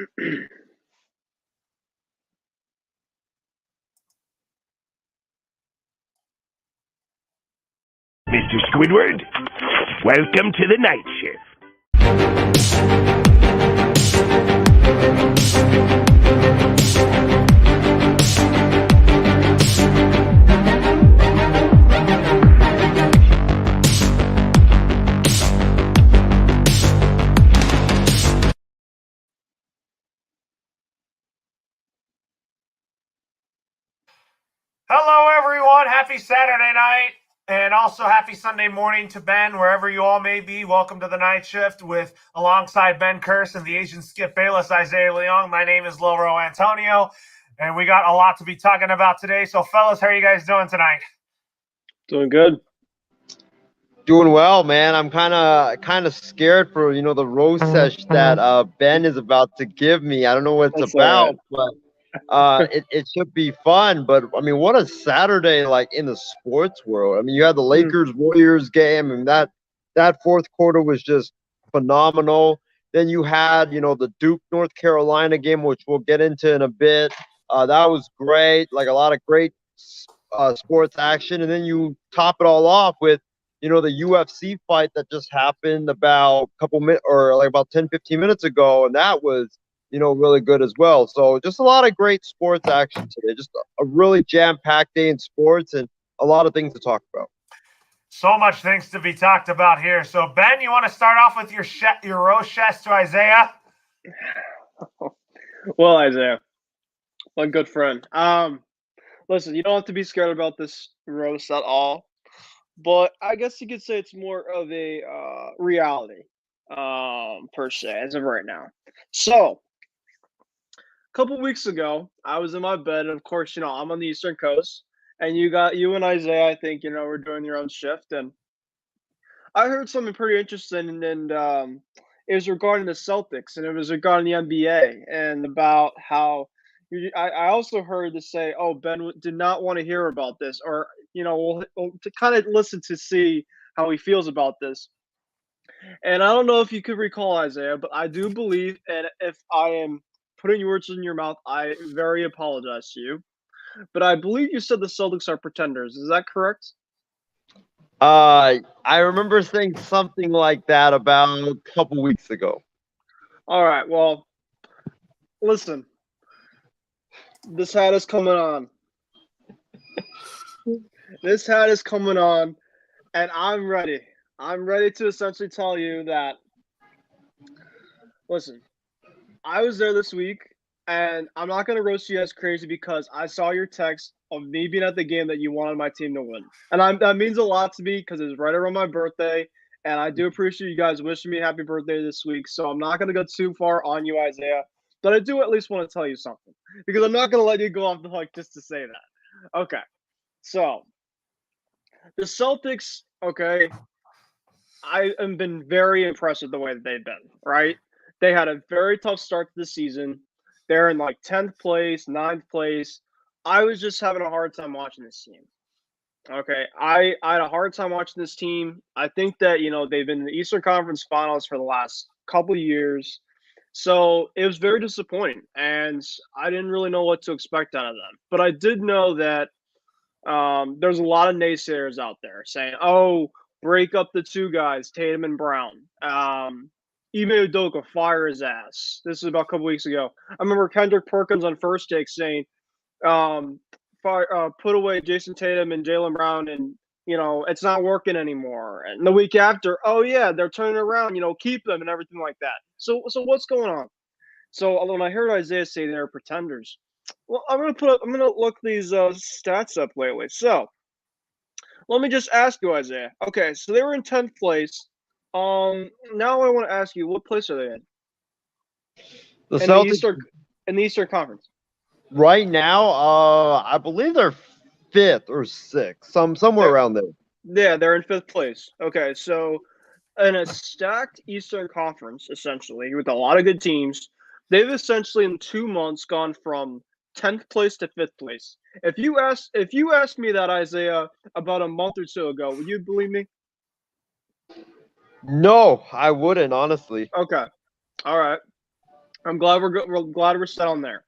Mr. Squidward, welcome to the night shift. Hello, everyone. Happy Saturday night. And also happy Sunday morning to Ben, wherever you all may be. Welcome to the night shift with alongside Ben Curse and the Asian Skip Bayless, Isaiah Leong. My name is Loro Antonio, and we got a lot to be talking about today. So, fellas, how are you guys doing tonight? Doing good. Doing well, man. I'm kind of scared for the roast sesh that Ben is about to give me. I don't know what it's That's about, all but it should be fun. But I mean, what a Saturday like in the sports world. I mean, you had the Lakers Warriors game, and that fourth quarter was just phenomenal. Then you had the Duke North Carolina game, which we'll get into in a bit. That was great, like a lot of great sports action, and then you top it all off with the UFC fight that just happened about a couple minutes or like about 10-15 minutes ago, and that was really good as well. So just a lot of great sports action today. Just a really jam-packed day in sports and a lot of things to talk about. So much things to be talked about here. So, Ben, you want to start off with your roast chest to Isaiah? Well, Isaiah, my good friend. Listen, you don't have to be scared about this roast at all, but I guess you could say it's more of a reality, per se, as of right now. So, a couple weeks ago, I was in my bed, and of course, I'm on the Eastern Coast, and you and Isaiah, I think, were doing your own shift, and I heard something pretty interesting, and it was regarding the Celtics, and it was regarding the NBA, and about how I also heard to say, "Oh, Ben did not want to hear about this," or we'll to kind of listen to see how he feels about this. And I don't know if you could recall, Isaiah, but I do believe, and if I am putting words in your mouth, I very apologize to you. But I believe you said the Celtics are pretenders. Is that correct? I remember saying something like that about a couple weeks ago. All right. Well, listen. This hat is coming on. This hat is coming on, and I'm ready. I'm ready to essentially tell you that, listen, I was there this week, and I'm not going to roast you as crazy because I saw your text of me being at the game that you wanted my team to win. And that means a lot to me because it's right around my birthday, and I do appreciate you guys wishing me happy birthday this week. So I'm not going to go too far on you, Isaiah, but I do at least want to tell you something because I'm not going to let you go off the hook just to say that. Okay. So the Celtics, okay, I have been very impressed with the way that they've been, right? They had a very tough start to the season. They're in like 10th place, 9th place. I was just having a hard time watching this team. Okay. I had a hard time watching this team. I think that, they've been in the Eastern Conference Finals for the last couple of years. So it was very disappointing. And I didn't really know what to expect out of them. But I did know that there's a lot of naysayers out there saying, "Oh, break up the two guys, Tatum and Brown. Ime Udoka, fire his ass." This is about a couple weeks ago. I remember Kendrick Perkins on First Take saying, "Put away Jason Tatum and Jaylen Brown, and it's not working anymore." And the week after, "Oh yeah, they're turning around. Keep them and everything like that." So what's going on? So when I heard Isaiah say they're pretenders, well, I'm gonna look these stats up lately. So let me just ask you, Isaiah. Okay, so they were in 10th place. Now I want to ask you, what place are they in? The In Celtics the Eastern Conference. right now, I believe they're 5th or 6th, somewhere around there. Yeah, they're in 5th place. Okay, so in a stacked Eastern Conference, essentially, with a lot of good teams, they've essentially in 2 months gone from 10th place to 5th place. If you asked me that, Isaiah, about a month or two ago, would you believe me? No, I wouldn't, honestly. Okay. All right. I'm glad we're glad we're set on there.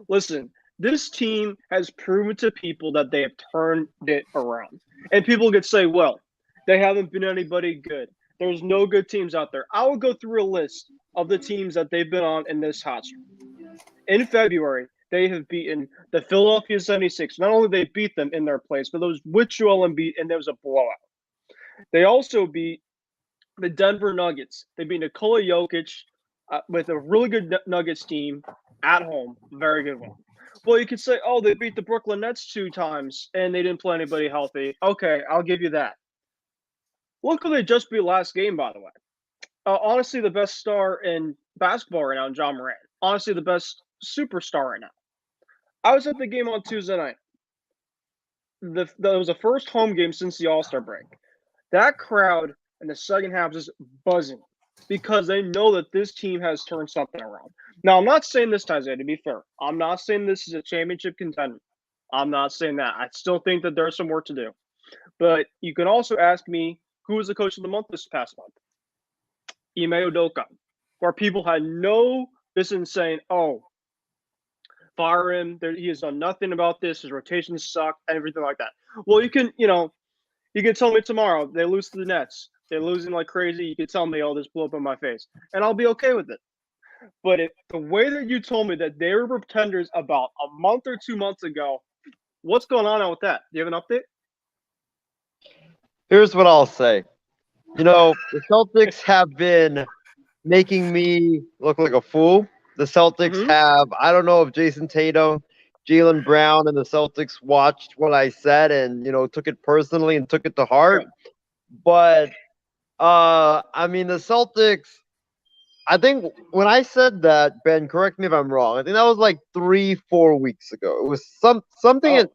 Listen, this team has proven to people that they have turned it around. And people could say, well, they haven't been anybody good. There's no good teams out there. I will go through a list of the teams that they've been on in this hot streak. In February, they have beaten the Philadelphia 76ers. Not only they beat them in their place, but those with Joel Embiid, and there was a blowout. They also beat the Denver Nuggets. They beat Nikola Jokic with a really good Nuggets team at home. Very good one. Well, you could say, oh, they beat the Brooklyn Nets 2 times and they didn't play anybody healthy. Okay, I'll give you that. Look who they just beat last game, by the way. Honestly, the best star in basketball right now, John Morant. Honestly, the best superstar right now. I was at the game on Tuesday night. That was the first home game since the All-Star break. That crowd in the second half is buzzing because they know that this team has turned something around. Now, I'm not saying this, Isaiah, to be fair. I'm not saying this is a championship contender. I'm not saying that. I still think that there's some work to do. But you can also ask me, who was the coach of the month this past month? Ime Udoka, where people had no business saying, oh, fire him. He has done nothing about this. His rotations suck, everything like that. Well, you can tell me tomorrow they lose to the Nets. They're losing like crazy. You can tell me, oh, this blew up in my face. And I'll be okay with it. But the way that you told me that they were pretenders about a month or 2 months ago, what's going on with that? Do you have an update? Here's what I'll say. The Celtics have been making me look like a fool. The Celtics have, I don't know if Jason Tatum, Jaylen Brown, and the Celtics watched what I said and, took it personally and took it to heart. But, the Celtics, I think when I said that, Ben, correct me if I'm wrong. I think that was like 3-4 weeks ago. It was something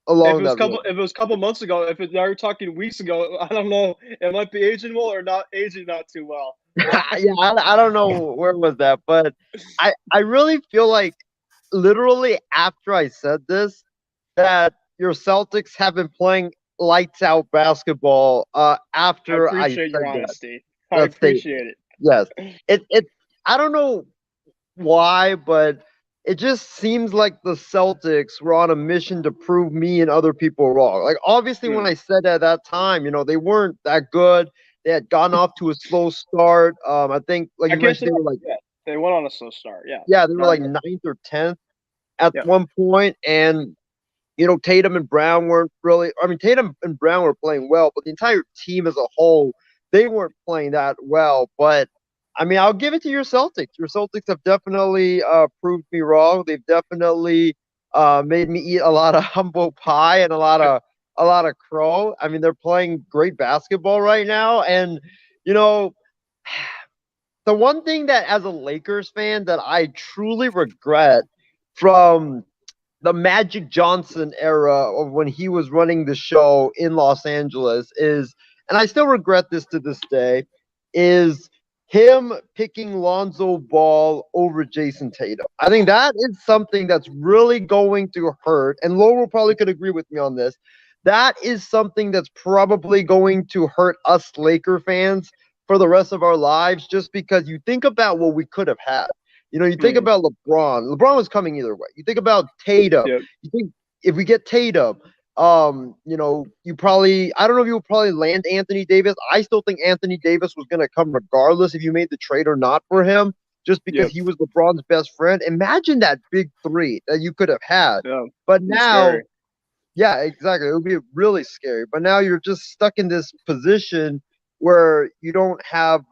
along that line. If it was a couple months ago, now you're talking weeks ago, I don't know. It might be aging well or not aging not too well. Yeah, I don't know where was that, but I really feel like literally after I said this, that your Celtics have been playing lights out basketball after I appreciate your honesty. I That's appreciate it. Yes. It I don't know why, but it just seems like the Celtics were on a mission to prove me and other people wrong. Like obviously when I said at that time, they weren't that good. They had gotten off to a slow start. I think like you mentioned, they were like they went on a slow start. Yeah. Yeah, they were like 9th or 10th at one point, and Tatum and Brown weren't really. I mean, Tatum and Brown were playing well, but the entire team as a whole, they weren't playing that well. But I mean, I'll give it to your Celtics. Your Celtics have definitely proved me wrong. They've definitely made me eat a lot of humble pie and a lot of crow. I mean, they're playing great basketball right now, and the one thing that as a Lakers fan that I truly regret from the Magic Johnson era of when he was running the show in Los Angeles is, and I still regret this to this day, is him picking Lonzo Ball over Jason Tatum. I think that is something that's really going to hurt, and Lowell probably could agree with me on this. That is something that's probably going to hurt us Laker fans for the rest of our lives, just because you think about what we could have had. You think about LeBron. LeBron was coming either way. You think about Tatum. Yep. You think if we get Tatum, you probably, I don't know if you would probably land Anthony Davis. I still think Anthony Davis was going to come regardless if you made the trade or not for him, just because he was LeBron's best friend. Imagine that big three that you could have had. Yeah. But now, scary. Yeah, exactly. It would be really scary. But now you're just stuck in this position where you don't have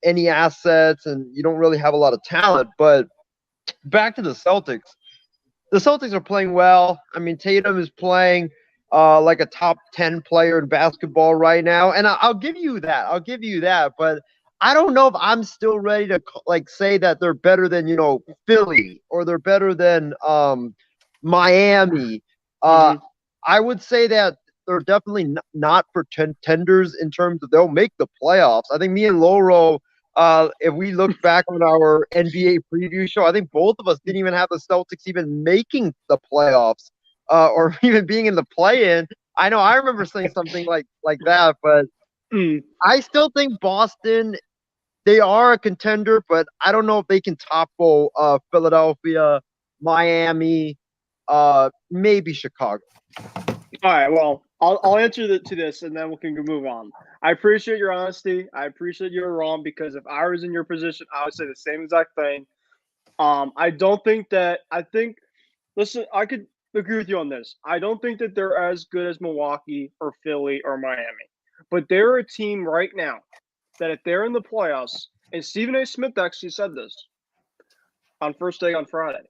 any assets and you don't really have a lot of talent. But back to the Celtics. The Celtics are playing well. I mean, Tatum is playing like a top 10 player in basketball right now. And I'll give you that. But I don't know if I'm still ready to say that they're better than, Philly or they're better than Miami. I would say that they're definitely not pretenders in terms of they'll make the playoffs. I think me and Loro, if we look back on our NBA preview show, I think both of us didn't even have the Celtics even making the playoffs or even being in the play-in. I know I remember saying something like that, but I still think Boston they are a contender, but I don't know if they can topple Philadelphia, Miami, maybe Chicago. All right, well, I'll answer to this, and then we can move on. I appreciate your honesty. I appreciate you're wrong, because if I was in your position, I would say the same exact thing. I don't think that. I think. Listen, I could agree with you on this. I don't think that they're as good as Milwaukee or Philly or Miami, but they're a team right now that if they're in the playoffs, and Stephen A. Smith actually said this on first day on Friday.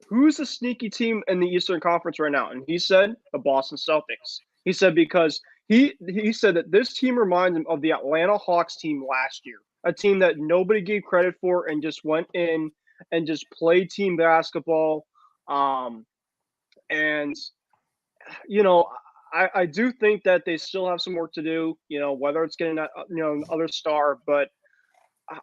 Who's the sneaky team in the Eastern Conference right now? And he said the Boston Celtics. He said because he said that this team reminds him of the Atlanta Hawks team last year, a team that nobody gave credit for and just went in and just played team basketball. And you know, I do think that they still have some work to do. You know, whether it's getting that another star, but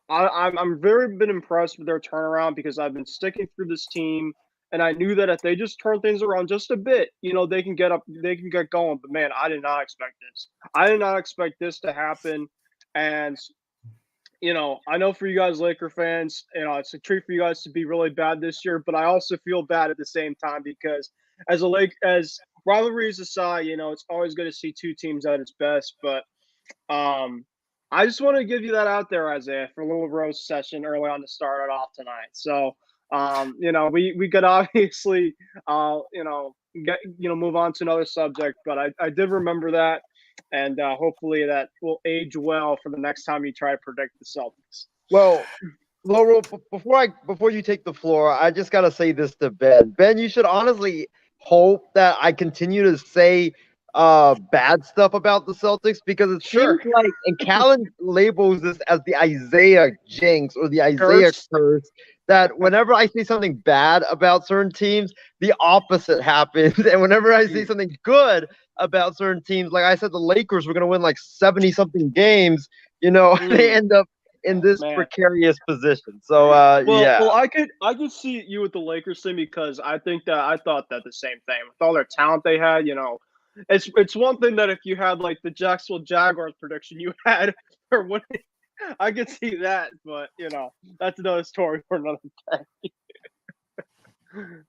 I'm very been impressed with their turnaround because I've been sticking through this team, and I knew that if they just turn things around just a bit, they can get up, they can get going. But man, I did not expect this. I did not expect this to happen, and I know for you guys Laker fans, it's a treat for you guys to be really bad this year, but I also feel bad at the same time because as rivalries aside, it's always good to see two teams at its best, but I just want to give you that out there, Isaiah, for a little roast session early on to start it off tonight. So, we could obviously, move on to another subject, but I did remember that, and hopefully that will age well for the next time you try to predict the Celtics. Well, Laurel, before you take the floor, I just gotta say this to Ben. Ben, you should honestly hope that I continue to say bad stuff about the Celtics because it seems like, and Callan labels this as the Isaiah jinx or the Isaiah curse, that whenever I say something bad about certain teams, the opposite happens. And whenever I say something good about certain teams, like I said, the Lakers were going to win like 70-something games, they end up in this precarious position. So, yeah. Well, I could see you with the Lakers thing because I thought that the same thing. With all their talent they had, it's one thing that if you had like the Jacksonville Jaguars prediction you had for winning, I could see that, but that's another story for another day.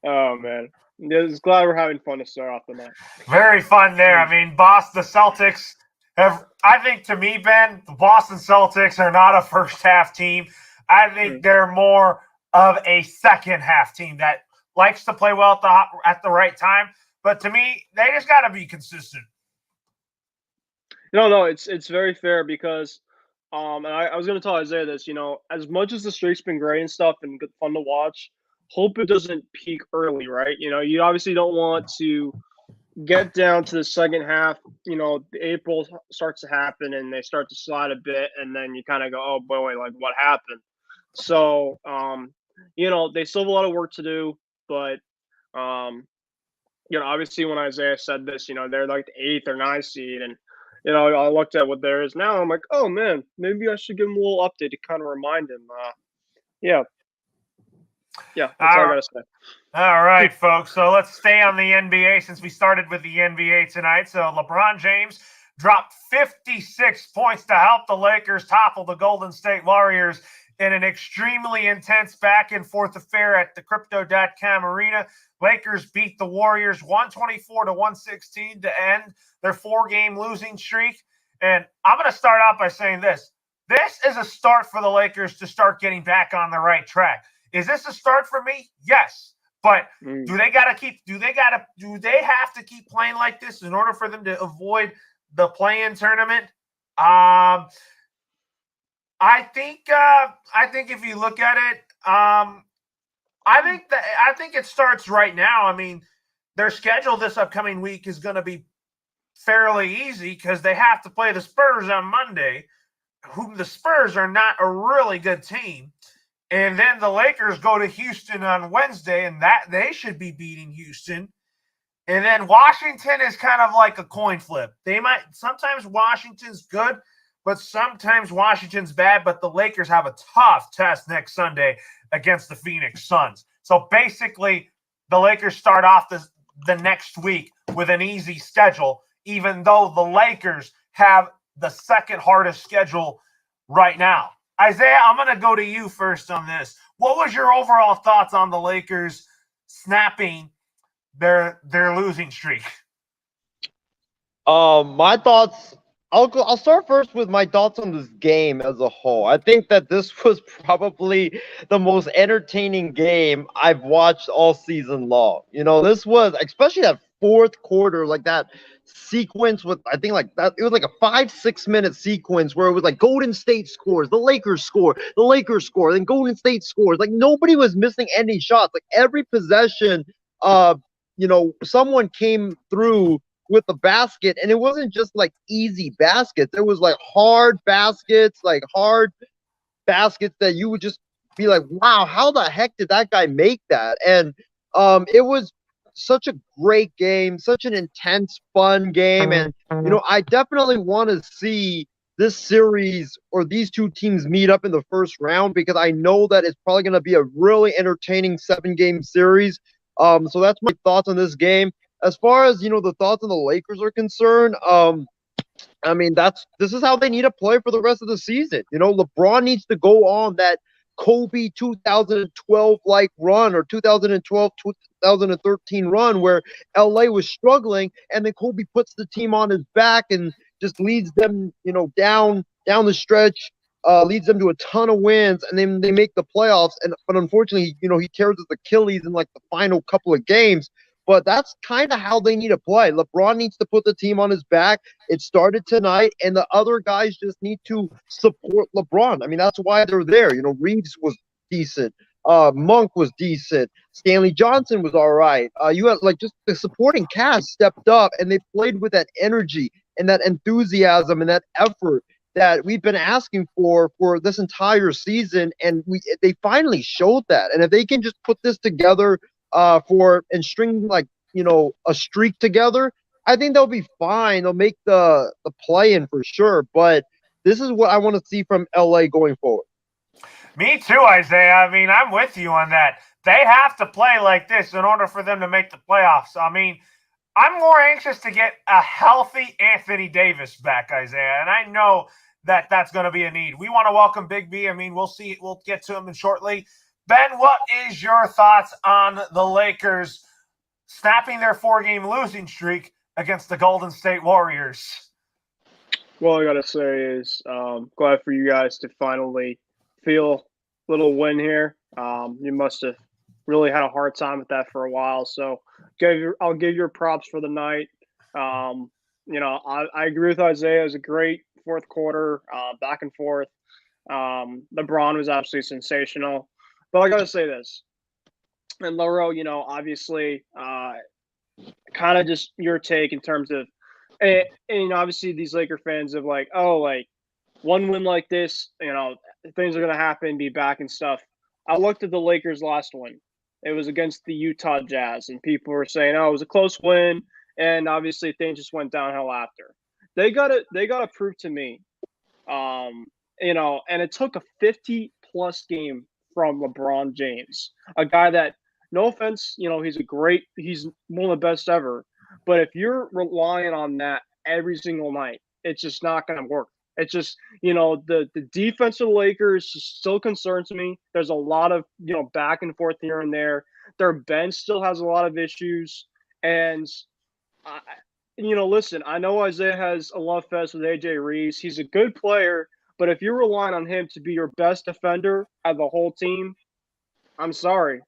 Oh man, just glad we're having fun to start off the night. Very fun there. I mean, the Celtics have. I think to me, Ben, the Boston Celtics are not a first half team. I think they're more of a second half team that likes to play well at the right time. But to me, they just got to be consistent. No, it's very fair because, and I was going to tell Isaiah this, as much as the streak's been great and stuff and good fun to watch, hope it doesn't peak early, right? You obviously don't want to get down to the second half, April starts to happen and they start to slide a bit, and then you kind of go, oh boy, like what happened? So, they still have a lot of work to do, but, obviously when Isaiah said this, they're like the 8th or 9th seed, and I looked at what there is now. I'm like, oh man, maybe I should give him a little update to kind of remind him. Yeah, that's all I gotta say. All right, folks. So let's stay on the NBA since we started with the NBA tonight. So LeBron James dropped 56 points to help the Lakers topple the Golden State Warriors in an extremely intense back-and-forth affair at the Crypto.com Arena. Lakers beat the Warriors 124-116 to end their 4-game losing streak. And I'm going to start out by saying this. This is a start for the Lakers to start getting back on the right track. Is this a start for me? Yes. But do they have to keep playing like this in order for them to avoid the play-in tournament? I think if you look at it, I think it starts right now. I mean, their schedule this upcoming week is going to be fairly easy because they have to play the Spurs on Monday, whom the Spurs are not a really good team. And then the Lakers go to Houston on Wednesday, and that they should be beating Houston. And then Washington is kind of like a coin flip. Sometimes Washington's good, but sometimes Washington's bad. But the Lakers have a tough test next Sunday against the Phoenix Suns. So basically, the Lakers start off the next week with an easy schedule, even though the Lakers have the second hardest schedule right now. Isaiah, I'm going to go to you first on this. What was your overall thoughts on the Lakers snapping their losing streak? My thoughts. I'll start first with my thoughts on this game as a whole. I think that this was probably the most entertaining game I've watched all season long. This was especially that fourth quarter, like that sequence with I think like that it was like a 5-6 minute sequence where it was like Golden State scores, the Lakers score, then Golden State scores. Like nobody was missing any shots. Like every possession, someone came through with the basket, and it wasn't just like easy baskets. It was like hard baskets that you would just be like, wow, how the heck did that guy make that? And it was such a great game, such an intense, fun game. And I definitely want to see this series or these two teams meet up in the first round, because I know that it's probably going to be a really entertaining 7-game series. So that's my thoughts on this game. As far as the thoughts on the Lakers are concerned, I mean this is how they need to play for the rest of the season. LeBron needs to go on that Kobe 2012 like run, or 2012 2013 run where LA was struggling, and then Kobe puts the team on his back and just leads them down the stretch, leads them to a ton of wins, and then they make the playoffs. But unfortunately, he tears his Achilles in like the final couple of games. But that's kind of how they need to play. LeBron needs to put the team on his back. It started tonight, and the other guys just need to support LeBron. I mean, that's why they're there. Reeves was decent. Monk was decent. Stanley Johnson was all right. You had just the supporting cast stepped up, and they played with that energy and that enthusiasm and that effort that we've been asking for this entire season, and they finally showed that. And if they can just put this together and string a streak together, I think they'll be fine. They'll make the play-in for sure. But this is what I want to see from LA going forward. Me too, Isaiah. I mean, I'm with you on that. They have to play like this in order for them to make the playoffs. I mean, I'm more anxious to get a healthy Anthony Davis back, Isaiah, and I know that that's going to be a need. We want to welcome Big B. I mean, we'll see. We'll get to him shortly. Ben, what is your thoughts on the Lakers snapping their 4-game losing streak against the Golden State Warriors? Well, I got to say is glad for you guys to finally feel a little win here. You must have really had a hard time with that for a while. So I'll give your props for the night. I agree with Isaiah. It was a great fourth quarter, back and forth. LeBron was absolutely sensational. But I got to say this. And Lauro, obviously, kind of just your take in terms of, and obviously these Laker fans have one win like this, things are going to happen, be back and stuff. I looked at the Lakers' last win. It was against the Utah Jazz, and people were saying, "Oh, it was a close win," and obviously things just went downhill after. They got to prove to me, and it took a 50-plus game from LeBron James, a guy that, no offense, he's one of the best ever, but if you're relying on that every single night, it's just not going to work. It's just, the defense of the Lakers still concerns me. There's a lot of, back and forth here and there. Their bench still has a lot of issues. And, listen, I know Isaiah has a love fest with AJ Reeves. He's a good player, but if you're relying on him to be your best defender of the whole team, I'm sorry.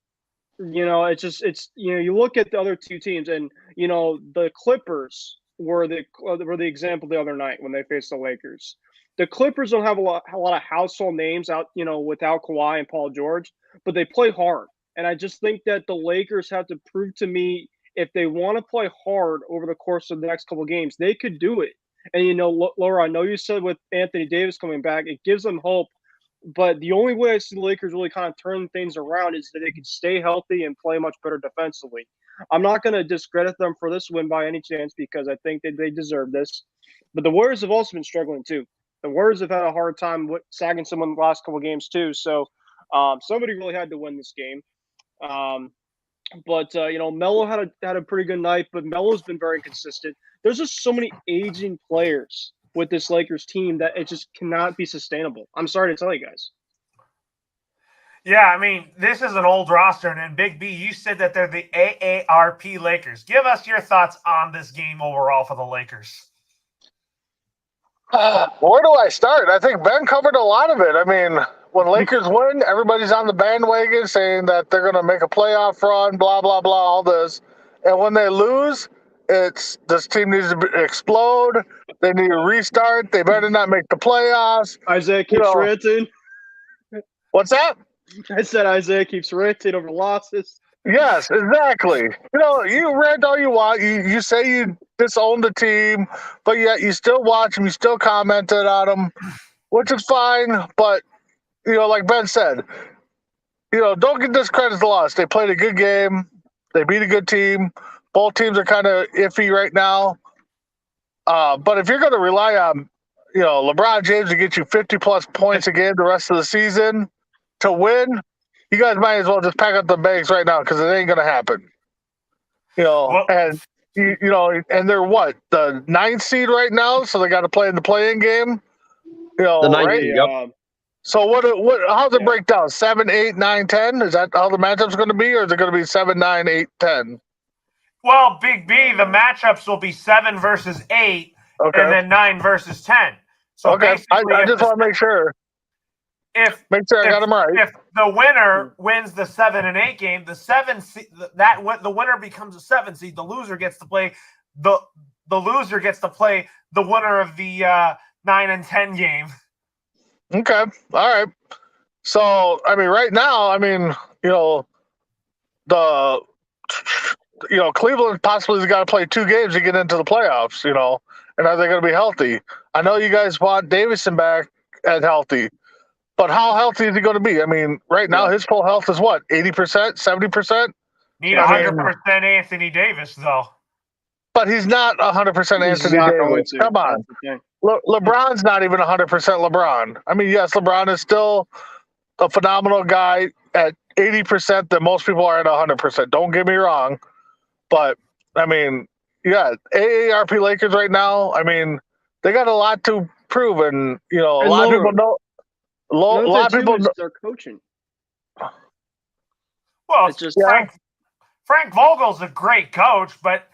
You look at the other two teams, and, the Clippers were the example the other night when they faced the Lakers. The Clippers don't have a lot of household names out, without Kawhi and Paul George, but they play hard. And I just think that the Lakers have to prove to me, if they want to play hard over the course of the next couple of games, they could do it. And, Laura, I know you said with Anthony Davis coming back, it gives them hope. But the only way I see the Lakers really kind of turn things around is that they can stay healthy and play much better defensively. I'm not going to discredit them for this win by any chance, because I think that they deserve this. But the Warriors have also been struggling too. The Warriors have had a hard time sagging someone the last couple of games too. So somebody really had to win this game. But Melo had a pretty good night, but Melo's been very consistent. There's just so many aging players with this Lakers team that it just cannot be sustainable. I'm sorry to tell you guys. Yeah, I mean, this is an old roster, and then Big B, you said that they're the AARP Lakers. Give us your thoughts on this game overall for the Lakers. Where do I start? I think Ben covered a lot of it. I mean, when Lakers win, everybody's on the bandwagon saying that they're going to make a playoff run, blah, blah, blah, all this. And when they lose, it's this team needs to explode. They need to restart. They better not make the playoffs. Isaiah keeps ranting. What's that? I said Isaiah keeps ranting over losses. Yes, exactly. You rant all you want. You say you disown the team, but yet you still watch them. You still commented on them, which is fine. But, like Ben said, don't get discredit as the loss. They played a good game. They beat a good team. Both teams are kind of iffy right now. But if you're going to rely on, LeBron James to get you 50-plus points a game the rest of the season to win, you guys might as well just pack up the bags right now because it ain't going to happen. And they're what, the 9th seed right now, so they got to play in the play-in game. The 9th right? seed, yep. So how's it break down? 7, 8, 9, 10? Is that how the matchup's going to be, or is it going to be 7, 9, 8, 10? Well, Big B, the matchups will be 7 versus 8, and then 9 versus 10. So okay, I just want to make sure. I got them right. If the winner wins the 7 and 8 game, the winner becomes a 7 seed. The loser gets to play the loser gets to play the winner of the 9 and 10 game. Okay, all right. So right now, Cleveland possibly has got to play 2 games to get into the playoffs. And are they going to be healthy? I know you guys want Davison back and healthy. But how healthy is he going to be? Right now his full health is what, 80%, 70%? Need 100% Anthony Davis, though. But he's not 100% Anthony Davis. Come on. LeBron's not even 100% LeBron. Yes, LeBron is still a phenomenal guy at 80% that most people are at 100%. Don't get me wrong. But, AARP Lakers right now, they got a lot to prove. And, a lot of people know. A lot of people are coaching. Well, it's just Frank Vogel's a great coach, but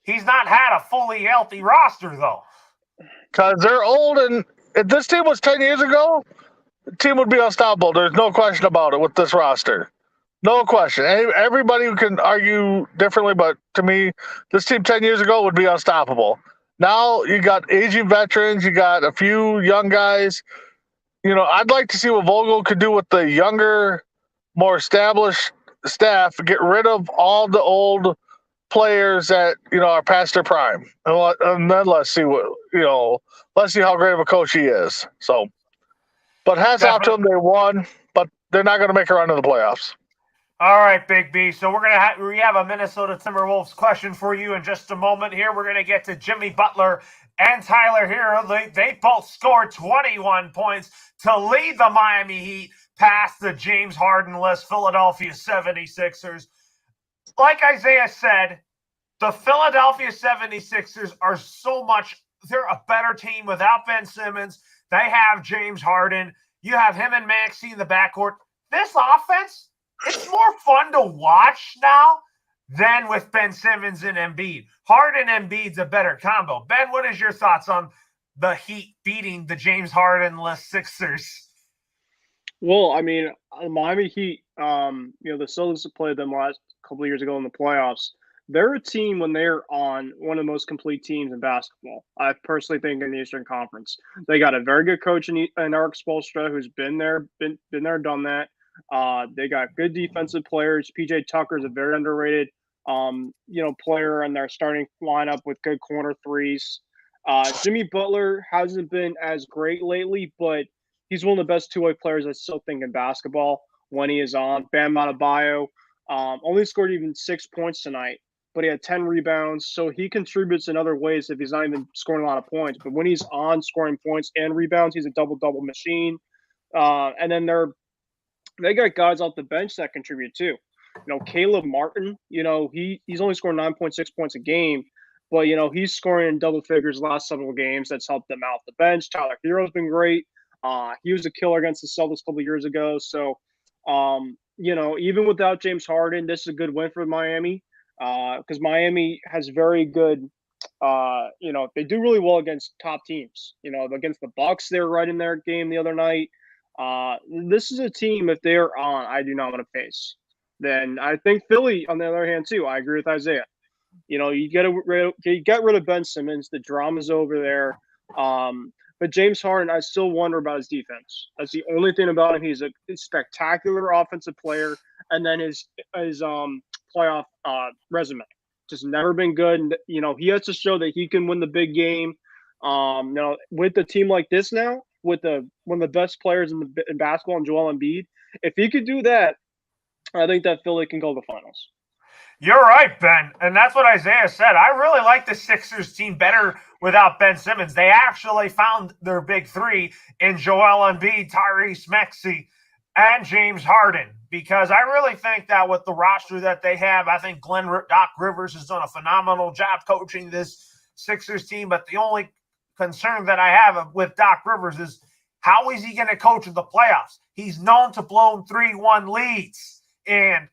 he's not had a fully healthy roster, though. Because they're old, and if this team was 10 years ago, the team would be unstoppable. There's no question about it with this roster. No question. Everybody can argue differently, but to me, this team 10 years ago would be unstoppable. Now you got aging veterans, you got a few young guys. I'd like to see what Vogel could do with the younger, more established staff, get rid of all the old players that, are past their prime. And then let's see let's see how great of a coach he is. So, but hats off to them. They won, but they're not going to make a run to the playoffs. All right, Big B. So we have a Minnesota Timberwolves question for you in just a moment here. We're going to get to Jimmy Butler and Tyler Hero. They both scored 21 points to lead the Miami Heat past the James Harden-less Philadelphia 76ers. Like Isaiah said, the Philadelphia 76ers are they're a better team without Ben Simmons. They have James Harden. You have him and Maxey in the backcourt. This offense, it's more fun to watch now than with Ben Simmons and Embiid. Harden and Embiid's a better combo. Ben, what is your thoughts on the Heat beating the James Harden-less Sixers? Well, Miami Heat, the Celtics played them last couple of years ago in the playoffs. They're a team when they're on one of the most complete teams in basketball. I personally think in the Eastern Conference. They got a very good coach in Eric Spoelstra who's been there, done that. They got good defensive players. PJ Tucker is a very underrated, player in their starting lineup with good corner threes. Jimmy Butler hasn't been as great lately, but he's one of the best two-way players I still think in basketball when he is on. Bam Adebayo only scored even 6 points tonight, but he had 10 rebounds. So he contributes in other ways if he's not even scoring a lot of points. But when he's on scoring points and rebounds, he's a double-double machine. And then they got guys off the bench that contribute too. Caleb Martin, he's only scoring 9.6 points a game, But, he's scoring in double figures the last several games. That's helped them out the bench. Tyler Hero's been great. He was a killer against the Celtics a couple years ago. So, even without James Harden, this is a good win for Miami because Miami has very good they do really well against top teams. Against the Bucks, they were right in their game the other night. This is a team, if they're on, I do not want to face. Then I think Philly, on the other hand, too. I agree with Isaiah. You get rid of Ben Simmons. The drama's over there. But James Harden, I still wonder about his defense. That's the only thing about him. He's a spectacular offensive player, and then his playoff resume just never been good. And, he has to show that he can win the big game. With a team like this now, with one of the best players in basketball, and Joel Embiid, if he could do that, I think that Philly can go to the finals. You're right, Ben. And that's what Isaiah said. I really like the Sixers team better without Ben Simmons. They actually found their big three in Joel Embiid, Tyrese Maxey, and James Harden. Because I really think that with the roster that they have, I think Doc Rivers has done a phenomenal job coaching this Sixers team. But the only concern that I have with Doc Rivers is how is he going to coach in the playoffs? He's known to blow 3-1 leads. And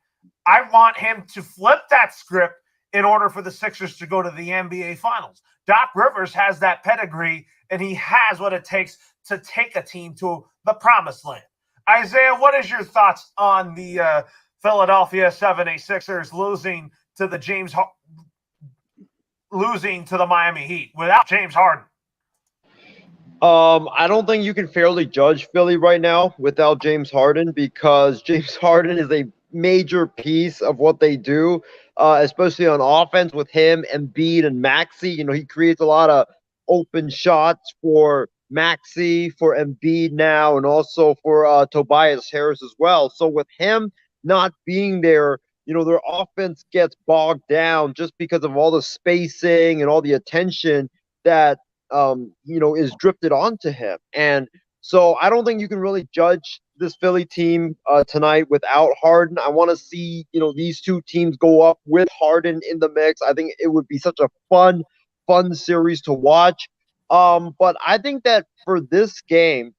I want him to flip that script in order for the Sixers to go to the NBA Finals. Doc Rivers has that pedigree, and he has what it takes to take a team to the promised land. Isaiah, what is your thoughts on the Philadelphia 76ers losing to the Miami Heat without James Harden? I don't think you can fairly judge Philly right now without James Harden because James Harden is a major piece of what they do, especially on offense with him, Embiid, and Maxey. He creates a lot of open shots for Maxey, for Embiid now, and also for Tobias Harris as well. So with him not being there, their offense gets bogged down just because of all the spacing and all the attention that is drifted onto him. And so I don't think you can really judge this Philly team tonight without Harden. I want to see, these two teams go up with Harden in the mix. I think it would be such a fun series to watch. But I think that for this game,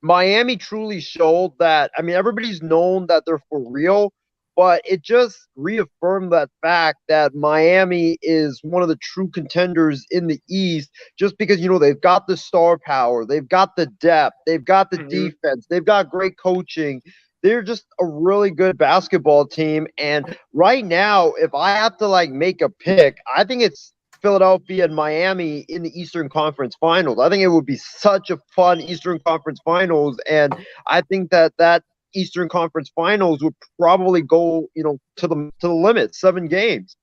Miami truly showed that, everybody's known that they're for real, but it just reaffirmed that fact that Miami is one of the true contenders in the East just because, they've got the star power, they've got the depth, they've got the defense, they've got great coaching. They're just a really good basketball team. And right now, if I have to make a pick, I think it's Philadelphia and Miami in the Eastern Conference Finals. I think it would be such a fun Eastern Conference Finals. And I think that Eastern Conference Finals would probably go, to the limit, 7 games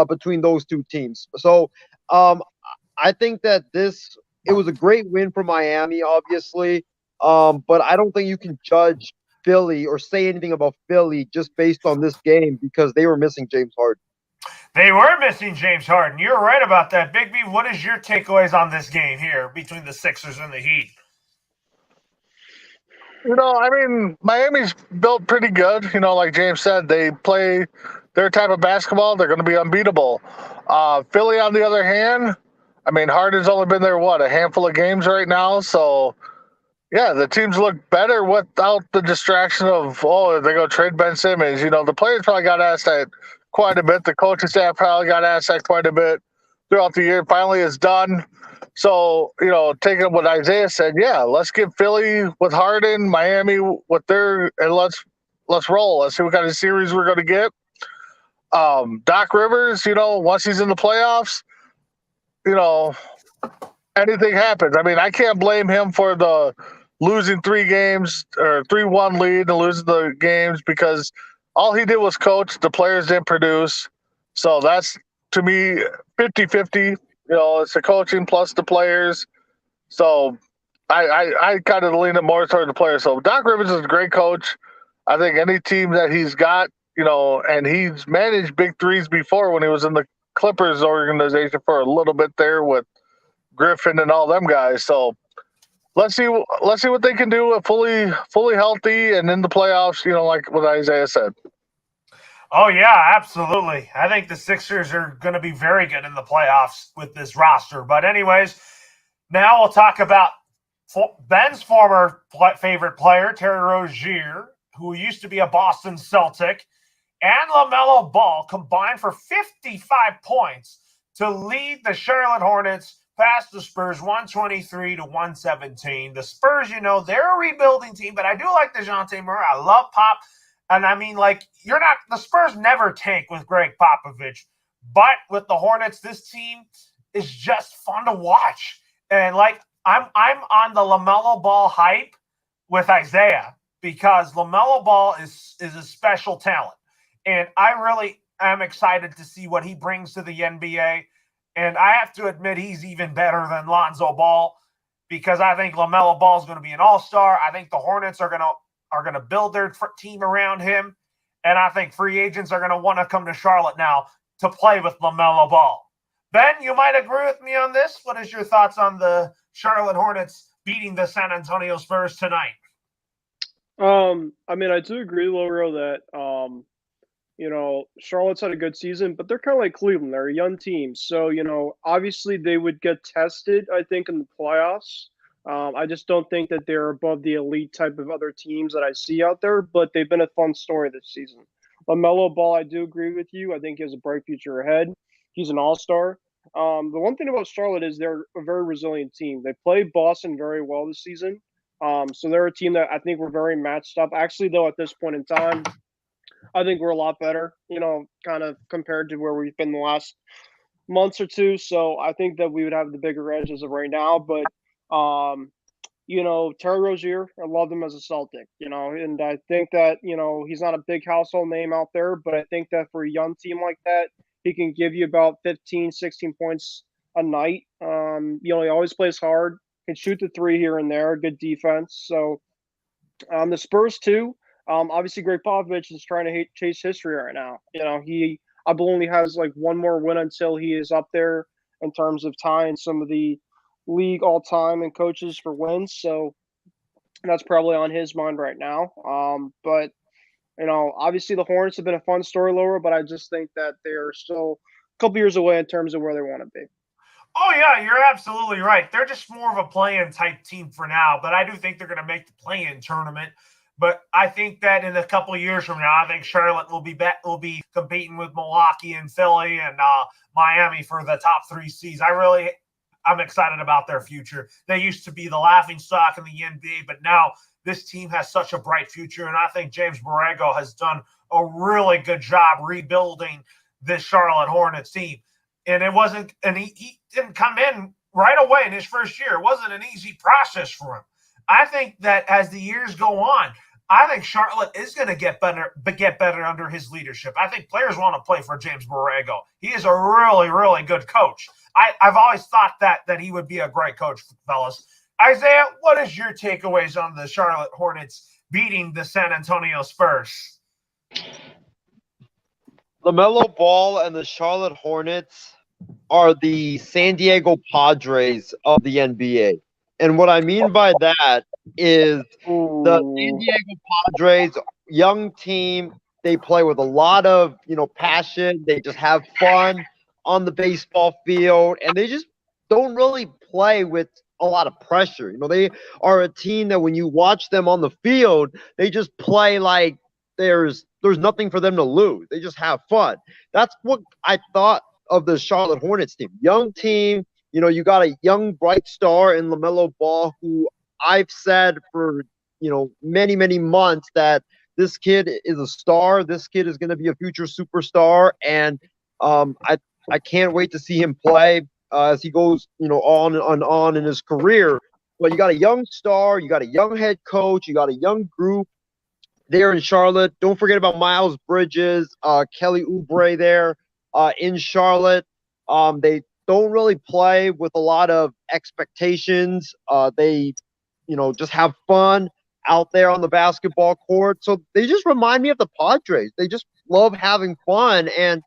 between those two teams. So I think that it was a great win for Miami, obviously, but I don't think you can judge Philly or say anything about Philly just based on this game because they were missing James Harden. They were missing James Harden. You're right about that. Big B, what is your takeaways on this game here between the Sixers and the Heat? Miami's built pretty good. Like James said, they play their type of basketball. They're going to be unbeatable. Philly, on the other hand, Harden's only been there, a handful of games right now. So, yeah, the teams look better without the distraction of, they're going to trade Ben Simmons. The players probably got asked that quite a bit. The coaching staff probably got asked that quite a bit throughout the year. Finally, it's done. So, taking what Isaiah said, yeah, let's get Philly with Harden, Miami with and let's roll. Let's see what kind of series we're going to get. Doc Rivers, once he's in the playoffs, anything happens. I can't blame him for the losing 3 games or 3-1 lead and losing the games because all he did was coach. The players didn't produce. So that's, to me, 50-50. It's the coaching plus the players. So I kind of lean it more toward the players. So Doc Rivers is a great coach. I think any team that he's got, and he's managed big threes before when he was in the Clippers organization for a little bit there with Griffin and all them guys. So let's see what they can do with fully healthy and in the playoffs, like what Isaiah said. Oh, yeah, absolutely. I think the Sixers are going to be very good in the playoffs with this roster. But, anyways, now we'll talk about Ben's former favorite player, Terry Rozier, who used to be a Boston Celtic, and LaMelo Ball combined for 55 points to lead the Charlotte Hornets past the Spurs 123 to 117. The Spurs, they're a rebuilding team, but I do like DeJounte Murray. I love Pop. And I mean, the Spurs never tank with Greg Popovich, but with the Hornets, this team is just fun to watch. And I'm on the LaMelo Ball hype with Isaiah because LaMelo Ball is a special talent. And I really am excited to see what he brings to the NBA. And I have to admit, he's even better than Lonzo Ball because I think LaMelo Ball is going to be an all-star. I think the Hornets are going to build their team around him. And I think free agents are going to want to come to Charlotte now to play with LaMelo Ball. Ben, you might agree with me on this. What is your thoughts on the Charlotte Hornets beating the San Antonio Spurs tonight? I mean, I do agree, Lauro, that Charlotte's had a good season, but they're kind of like Cleveland. They're a young team. So, obviously they would get tested, I think, in the playoffs. I just don't think that they're above the elite type of other teams that I see out there, but they've been a fun story this season. LaMelo Ball, I do agree with you. I think he has a bright future ahead. He's an all-star. The one thing about Charlotte is they're a very resilient team. They played Boston very well this season. So they're a team that I think we're very matched up. Actually, though, at this point in time, I think we're a lot better, kind of compared to where we've been the last months or two. So I think that we would have the bigger edge as of right now. But, Terry Rozier, I love him as a Celtic, and I think that, he's not a big household name out there, but I think that for a young team like that, he can give you about 15, 16 points a night. He always plays hard, can shoot the three here and there, good defense. So the Spurs, too. Obviously, Greg Popovich is trying to chase history right now. I believe he has one more win until he is up there in terms of tying some of the league all time and coaches for wins. So that's probably on his mind right now. But obviously the Hornets have been a fun story, Laura, but I just think that they're still a couple years away in terms of where they want to be. Oh, yeah, you're absolutely right. They're just more of a play-in type team for now, but I do think they're going to make the play-in tournament. But I think that in a couple of years from now, I think Charlotte will be competing with Milwaukee and Philly and Miami for the top 3 seeds. I'm excited about their future. They used to be the laughingstock in the NBA, but now this team has such a bright future, and I think James Borrego has done a really good job rebuilding this Charlotte Hornets team. And he didn't come in right away in his first year. It wasn't an easy process for him. I think that as the years go on, I think Charlotte is going to get better under his leadership. I think players want to play for James Borrego. He is a really, really good coach. I've always thought that he would be a great coach, fellas. Isaiah, what is your takeaways on the Charlotte Hornets beating the San Antonio Spurs? LaMelo Ball and the Charlotte Hornets are the San Diego Padres of the NBA. And what I mean by that is the San Diego Padres, young team, they play with a lot of, passion. They just have fun on the baseball field, and they just don't really play with a lot of pressure. They are a team that when you watch them on the field, they just play like there's nothing for them to lose. They just have fun. That's what I thought of the Charlotte Hornets team. Young team, you got a young bright star in LaMelo Ball, who I've said for, many, many months that this kid is a star. This kid is going to be a future superstar. And I can't wait to see him play as he goes, on and on in his career. But you got a young star, you got a young head coach, you got a young group there in Charlotte. Don't forget about Miles Bridges, Kelly Oubre there in Charlotte. They don't really play with a lot of expectations. They, just have fun out there on the basketball court. So they just remind me of the Padres. They just love having fun, and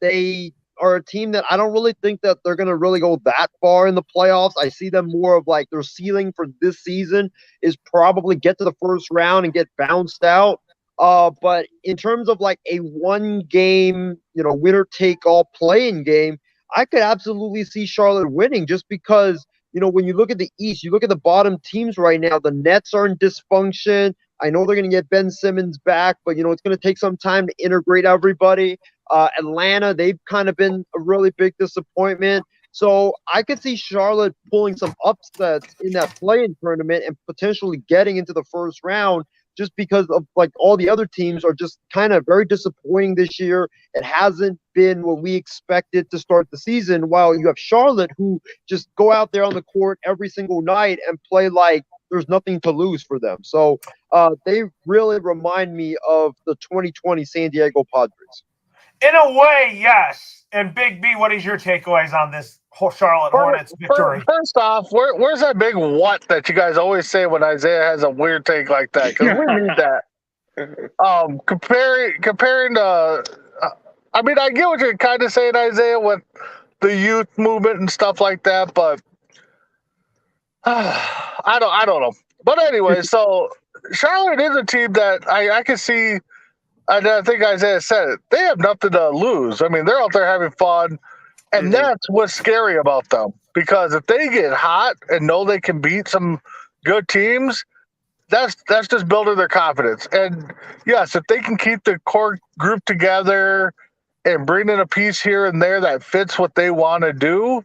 they are a team that I don't really think that they're going to really go that far in the playoffs. I see them more of their ceiling for this season is probably get to the first round and get bounced out. But in terms of like a one game, winner take all playing game, I could absolutely see Charlotte winning just because, when you look at the East, you look at the bottom teams right now, the Nets are in dysfunction. I know they're going to get Ben Simmons back, but, it's going to take some time to integrate everybody. Atlanta, they've kind of been a really big disappointment. So I could see Charlotte pulling some upsets in that play-in tournament and potentially getting into the first round just because of like all the other teams are just kind of very disappointing this year. It hasn't been what we expected to start the season, while you have Charlotte who just go out there on the court every single night and play like there's nothing to lose for them. So they really remind me of the 2020 San Diego Padres. In a way, yes. And Big B, what is your takeaways on this Charlotte Hornets victory? First off, where's that big what that you guys always say when Isaiah has a weird take like that? Because we need that. Comparing the, I mean, I get what you're kind of saying, Isaiah, with the youth movement and stuff like that, but I don't know. But anyway, so Charlotte is a team that I can see. I think Isaiah said it. They have nothing to lose. I mean, they're out there having fun. And that's what's scary about them. Because if they get hot and know they can beat some good teams, that's just building their confidence. And yes, if they can keep the core group together and bring in a piece here and there that fits what they want to do,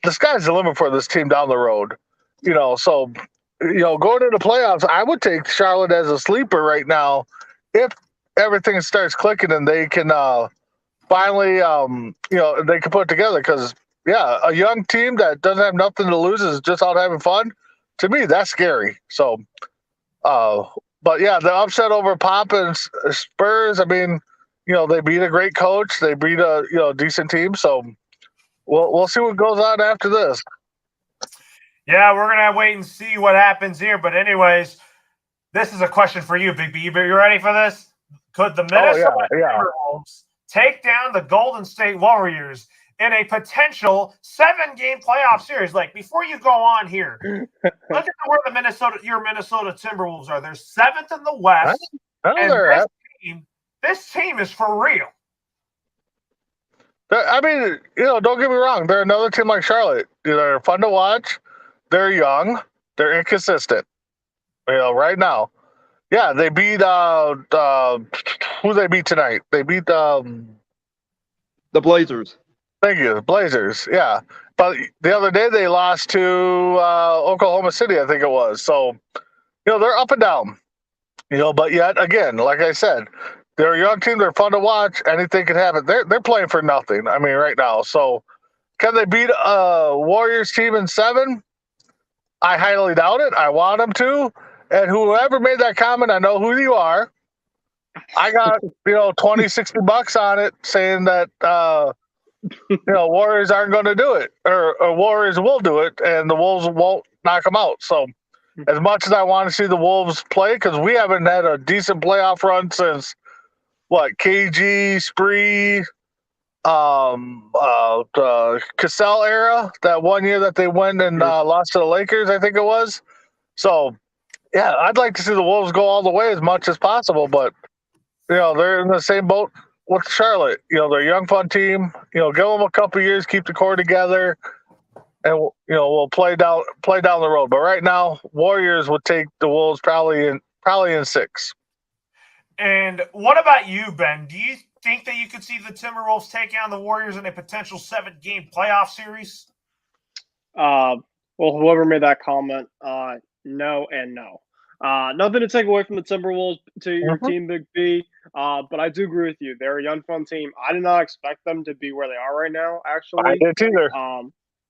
the sky's the limit for this team down the road. So going into the playoffs, I would take Charlotte as a sleeper right now if everything starts clicking and they can finally, they can put it together. Because, a young team that doesn't have nothing to lose is just out having fun. To me, that's scary. So, but yeah, the upset over Pop and Spurs, I mean, they beat a great coach. They beat a decent team. So we'll see what goes on after this. Yeah, we're going to wait and see what happens here. But anyways, this is a question for you, Big B. You ready for this? Could the Minnesota Timberwolves take down the Golden State Warriors in a potential 7-game playoff series? Like, before you go on here, look at where your Minnesota Timberwolves are. They're 7th in the West. And this team is for real. I mean, don't get me wrong. They're another team like Charlotte. They're fun to watch. They're young. They're inconsistent. Right now. Yeah, they beat who they beat tonight? They beat the Blazers. Thank you, the Blazers. Yeah, but the other day they lost to Oklahoma City, I think it was. So, they're up and down. But yet again, like I said, they're a young team. They're fun to watch. Anything can happen. They're playing for nothing. I mean, right now. So, can they beat a Warriors team in 7? I highly doubt it. I want them to. And whoever made that comment, I know who you are. I got, $20-$60 on it saying that, Warriors aren't going to do it or Warriors will do it and the Wolves won't knock them out. So as much as I want to see the Wolves play, because we haven't had a decent playoff run since KG, Spree, Cassell era, that one year that they went and lost to the Lakers, I think it was. So, yeah, I'd like to see the Wolves go all the way as much as possible, but they're in the same boat with Charlotte. They're a young, fun team. Give them a couple years, keep the core together, and we'll play down the road. But right now, Warriors would take the Wolves probably in 6. And what about you, Ben? Do you think that you could see the Timberwolves take down the Warriors in a potential 7-game playoff series? Well, whoever made that comment, no and no. Nothing to take away from the Timberwolves to your team, Big B. But I do agree with you. They're a young, fun team. I did not expect them to be where they are right now, actually. I didn't either.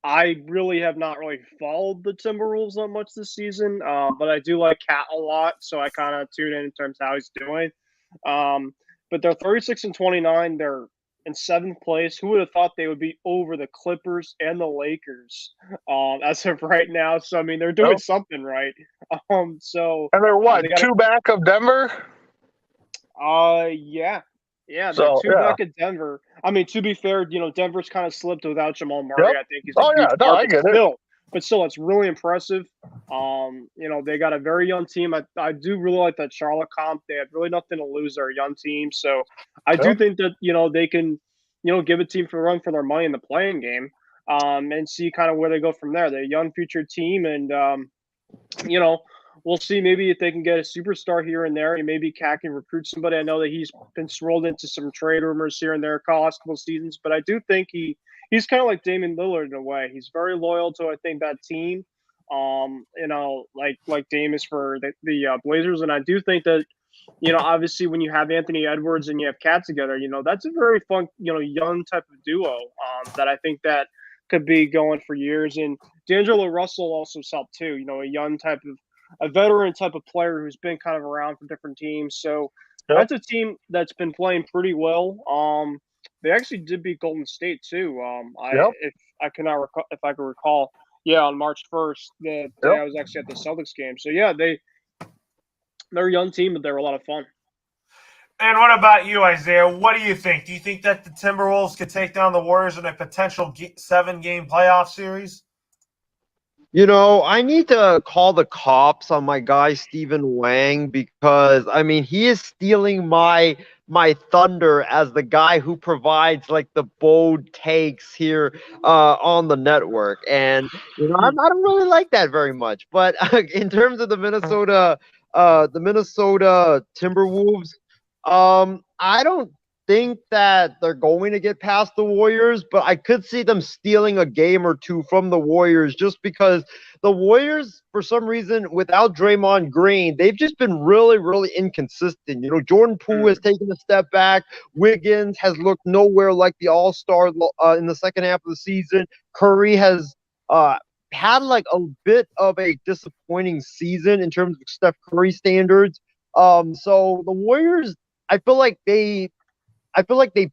I really have not really followed the Timberwolves that much this season, but I do like Cat a lot, so I kind of tune in terms of how he's doing. But they're 36-29. They're in 7th place. Who would have thought they would be over the Clippers and the Lakers as of right now? So, I mean, they're doing something right. And they're what, 2 back of Denver? Yeah. Yeah, they're 2 back at Denver. I mean, to be fair, Denver's kind of slipped without Jamal Murray. I think he's I get it. but still, it's really impressive. They got a very young team. I do really like that Charlotte comp. They have really nothing to lose. They're a young team, so I do Yep. think that they can give a team for a run for their money in the playing game, and see kind of where they go from there. They're a young future team, and we'll see maybe if they can get a superstar here and there, and maybe Cat can recruit somebody. I know that he's been rolled into some trade rumors here and there last couple of seasons, but I do think he's kind of like Damian Lillard in a way. He's very loyal to, I think, that team. Like Dame is for the Blazers, and I do think that obviously when you have Anthony Edwards and you have Cat together, that's a very fun young type of duo that I think that could be going for years. And D'Angelo Russell also helped too. A young type of a veteran type of player who's been kind of around for different teams. So Yep. that's a team that's been playing pretty well. They actually did beat Golden State too. Yep. If I can recall, yeah, on March 1st, the day Yep. I was actually at the Celtics game. So yeah, they're a young team, but they were a lot of fun. And what about you, Isaiah? What do you think? Do you think that the Timberwolves could take down the Warriors in a potential 7-game playoff series? I need to call the cops on my guy Stephen Wang because he is stealing my thunder as the guy who provides like the bold takes here on the network, and I don't really like that very much. But in terms of the Minnesota Timberwolves, I don't think that they're going to get past the Warriors, but I could see them stealing a game or two from the Warriors just because the Warriors, for some reason, without Draymond Green, they've just been really, really inconsistent. Jordan Poole has taken a step back. Wiggins has looked nowhere like the all-star in the second half of the season. Curry has had like a bit of a disappointing season in terms of Steph Curry standards. So the Warriors, I feel like they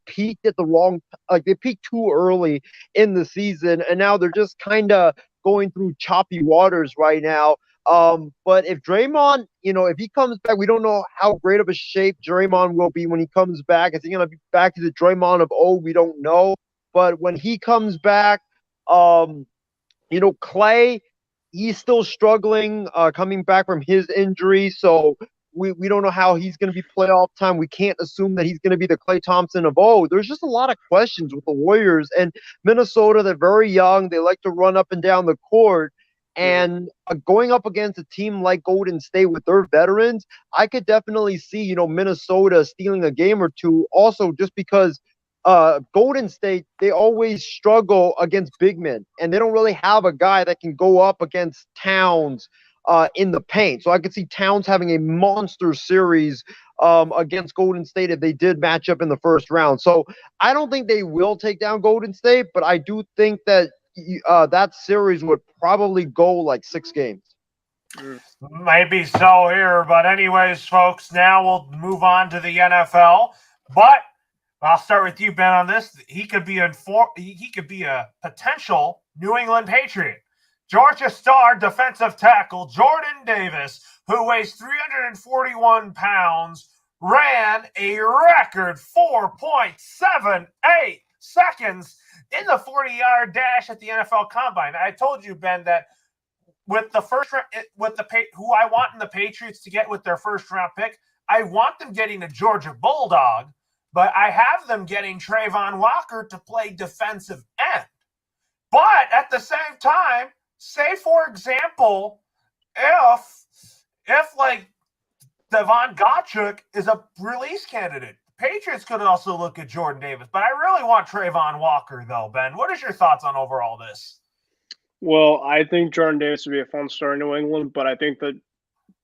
peaked at the wrong, like they peaked too early in the season, and now they're just kind of going through choppy waters right now. But if Draymond, if he comes back, we don't know how great of a shape Draymond will be when he comes back. Is he going to be back to the Draymond of old? We don't know. But when he comes back, Clay, he's still struggling coming back from his injury, so we don't know how he's going to be playoff time. We can't assume that he's going to be the Klay Thompson of old. There's just a lot of questions with the Warriors. And Minnesota, they're very young. They like to run up and down the court. And going up against a team like Golden State with their veterans, I could definitely see, Minnesota stealing a game or two. Also, just because Golden State, they always struggle against big men. And they don't really have a guy that can go up against Towns in the paint. So I could see Towns having a monster series against Golden State if they did match up in the first round. So I don't think they will take down Golden State, but I do think that that series would probably go like 6 games. Maybe so here, but anyways, folks, now we'll move on to the NFL. But I'll start with you, Ben, on this. He could be a potential New England Patriot. Georgia star defensive tackle Jordan Davis, who weighs 341 pounds, ran a record 4.78 seconds in the 40-yard dash at the NFL Combine. I told you, Ben, that with the first who I want in the Patriots to get with their first-round pick, I want them getting a Georgia Bulldog, but I have them getting Trayvon Walker to play defensive end. But at the same time, say, for example, if like Devon Gottschalk is a release candidate, the Patriots could also look at Jordan Davis. But I really want Trayvon Walker, though, Ben. What is your thoughts on overall this? Well, I think Jordan Davis would be a fun star in New England, but I think that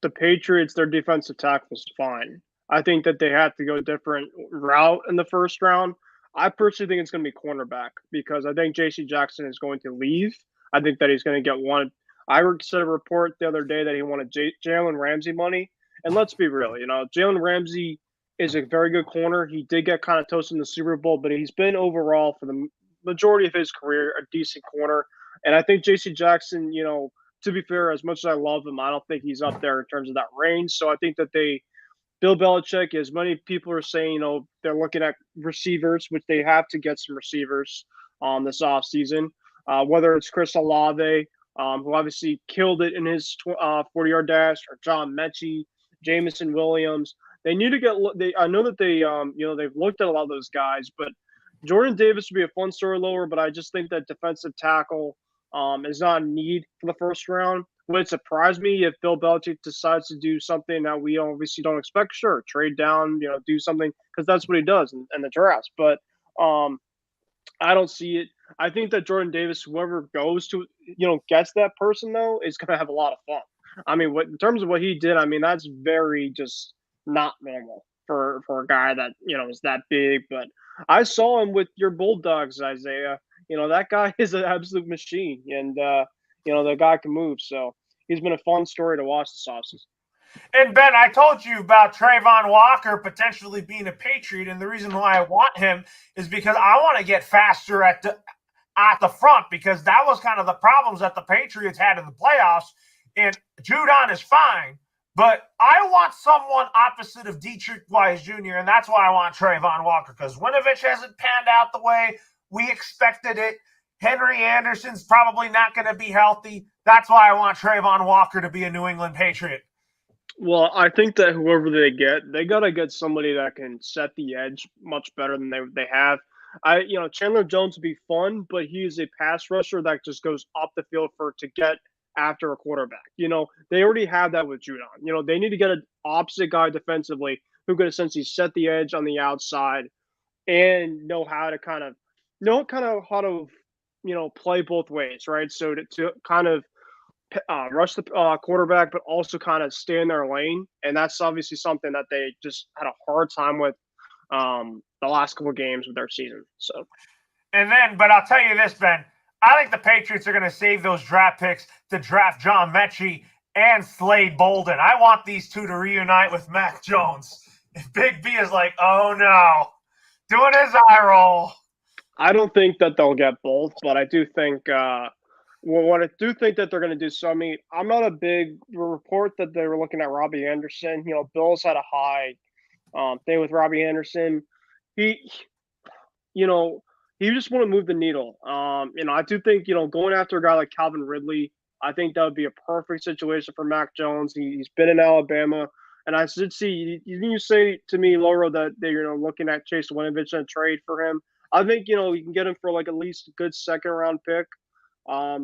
the Patriots, their defensive tackle is fine. I think that they have to go a different route in the first round. I personally think it's going to be cornerback because I think J.C. Jackson is going to leave. I think that he's going to get one. I said a report the other day that he wanted Jalen Ramsey money. And let's be real, Jalen Ramsey is a very good corner. He did get kind of toasted in the Super Bowl, but he's been overall for the majority of his career a decent corner. And I think J.C. Jackson, to be fair, as much as I love him, I don't think he's up there in terms of that range. So I think that Bill Belichick, as many people are saying, they're looking at receivers, which they have to get some receivers this offseason. Whether it's Chris Olave who obviously killed it in his 40-yard dash, or John Mechie, Jamison Williams. They need to get. I know that they've looked at a lot of those guys, but Jordan Davis would be a fun story lower. But I just think that defensive tackle is not a need for the first round. Would it surprise me if Bill Belichick decides to do something that we obviously don't expect? Sure, trade down, do something, because that's what he does in the drafts. But I don't see it. I think that Jordan Davis, whoever goes to, gets that person though, is going to have a lot of fun. I mean, in terms of what he did, I mean, that's very just not normal for a guy that is that big. But I saw him with your Bulldogs, Isaiah. That guy is an absolute machine, and the guy can move. So he's been a fun story to watch this offseason. And Ben, I told you about Trayvon Walker potentially being a Patriot, and the reason why I want him is because I want to get faster at the front, because that was kind of the problems that the Patriots had in the playoffs. And Judon is fine, but I want someone opposite of Dietrich Wise Jr., and that's why I want Trayvon Walker, because Winovich hasn't panned out the way we expected it. Henry Anderson's probably not going to be healthy. That's why I want Trayvon Walker to be a New England Patriot. Well, I think that whoever they got to get somebody that can set the edge much better than they have. Chandler Jones would be fun, but he's a pass rusher that just goes up the field to get after a quarterback. They already have that with Judon. They need to get an opposite guy defensively who could essentially set the edge on the outside and know how to play both ways, right? So to kind of rush the quarterback, but also kind of stay in their lane. And that's obviously something that they just had a hard time with the last couple of games of their season. So, but I'll tell you this, Ben. I think the Patriots are going to save those draft picks to draft John Mechie and Slade Bolden. I want these two to reunite with Mac Jones. If Big B is like, oh no, doing his eye roll. I don't think that they'll get both, but I do think what I do think that they're going to do. So, I mean, I'm not a big report that they were looking at Robbie Anderson. Bills had a high thing with Robbie Anderson. He just want to move the needle. I do think, going after a guy like Calvin Ridley, I think that would be a perfect situation for Mac Jones. He's been in Alabama. And I did see, you say to me, Laura, that they're looking at Chase Winovich and trade for him. I think, you can get him for like at least a good second-round pick. I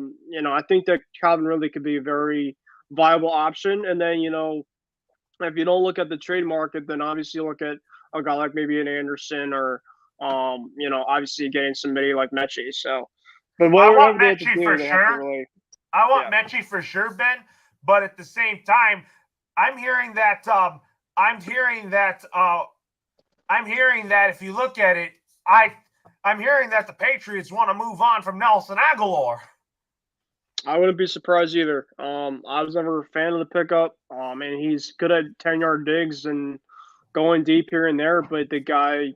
think that Calvin Ridley could be a very viable option. And then, if you don't look at the trade market, then obviously look at a guy like maybe an Anderson or, obviously getting somebody like Mechie. So, but I want Mechie for sure. I want Mechie for sure, Ben. But at the same time, I'm hearing that if you look at it, I'm hearing that the Patriots want to move on from Nelson Aguilar. I wouldn't be surprised either. I was never a fan of the pickup. And he's good at 10-yard digs and going deep here and there, but the guy,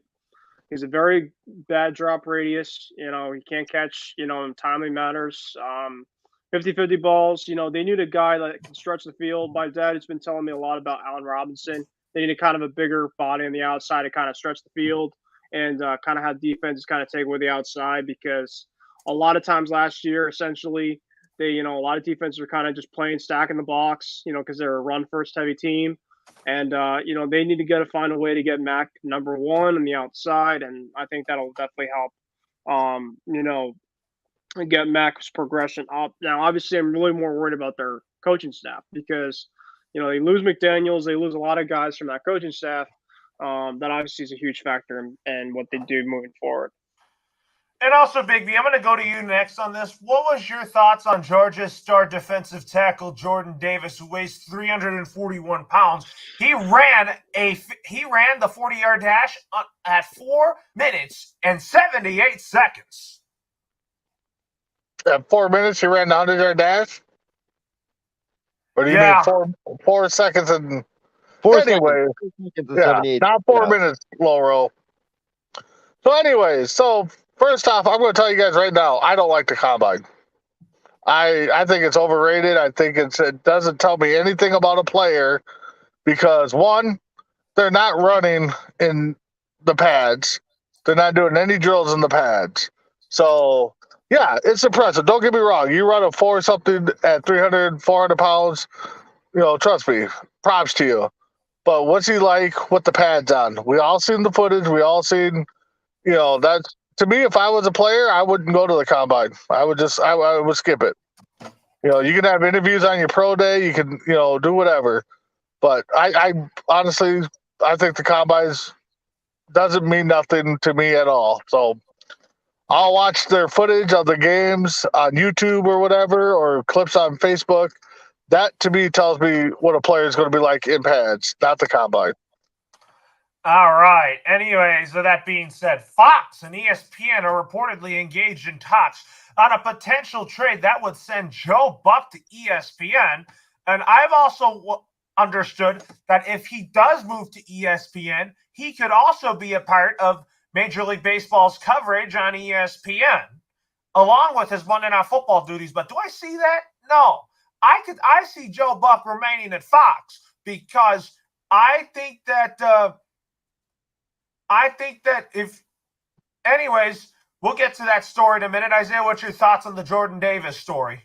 he's a very bad drop radius. He can't catch, in timely matters. 50-50 balls. They need a guy that can stretch the field. My dad has been telling me a lot about Allen Robinson. They need kind of a bigger body on the outside to kind of stretch the field and kind of have defenses kind of take away the outside, because a lot of times last year, essentially, a lot of defenses are kind of just playing stack in the box, because they're a run-first heavy team. And, they need to find a way to get Mac number one on the outside, and I think that'll definitely help, get Mac's progression up. Now, obviously, I'm really more worried about their coaching staff, because, they lose McDaniels, they lose a lot of guys from that coaching staff. That obviously is a huge factor in what they do moving forward. And also, Big B, I'm going to go to you next on this. What was your thoughts on Georgia's star defensive tackle Jordan Davis, who weighs 341 pounds? He ran the 40-yard dash at 4 minutes and 78 seconds. At 4 minutes, he ran the 100-yard dash? Or do you mean 4 seconds and... Anyway, not 4 minutes, Laurel. So anyways, first off, I'm going to tell you guys right now, I don't like the combine. I think it's overrated. I think it doesn't tell me anything about a player, because one, they're not running in the pads. They're not doing any drills in the pads. So Yeah, it's impressive. Don't get me wrong. You run a 4-something at 300, 400 pounds, trust me, props to you. But what's he like with the pads on? We all seen the footage. We all seen, that's to me. If I was a player, I wouldn't go to the combine. I would skip it. You can have interviews on your pro day. You can, do whatever. But I honestly, I think the combines doesn't mean nothing to me at all. So I'll watch their footage of the games on YouTube or whatever, or clips on Facebook. That to me tells me what a player is going to be like in pads, not the combine. All right. Anyways, with that being said, Fox and ESPN are reportedly engaged in talks on a potential trade that would send Joe Buck to ESPN. And I've also understood that if he does move to ESPN, he could also be a part of Major League Baseball's coverage on ESPN, along with his Monday Night Football duties. But do I see that? No. I see Joe Buck remaining at Fox because I think that anyways, we'll get to that story in a minute. Isaiah, what's your thoughts on the Jordan Davis story?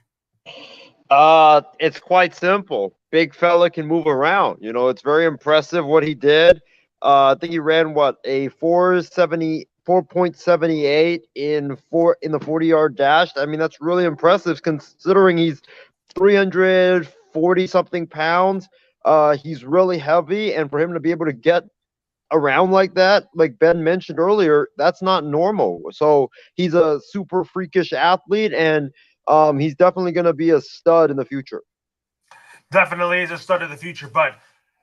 It's quite simple. Big fella can move around. It's very impressive what he did. I think he ran a 4.78 in the 40-yard dash. I mean, that's really impressive considering he's 340 something pounds. He's really heavy, and for him to be able to get around like that, like Ben mentioned earlier, that's not normal. So he's a super freakish athlete, and he's definitely going to be a stud in the future. Definitely is a stud of the future. But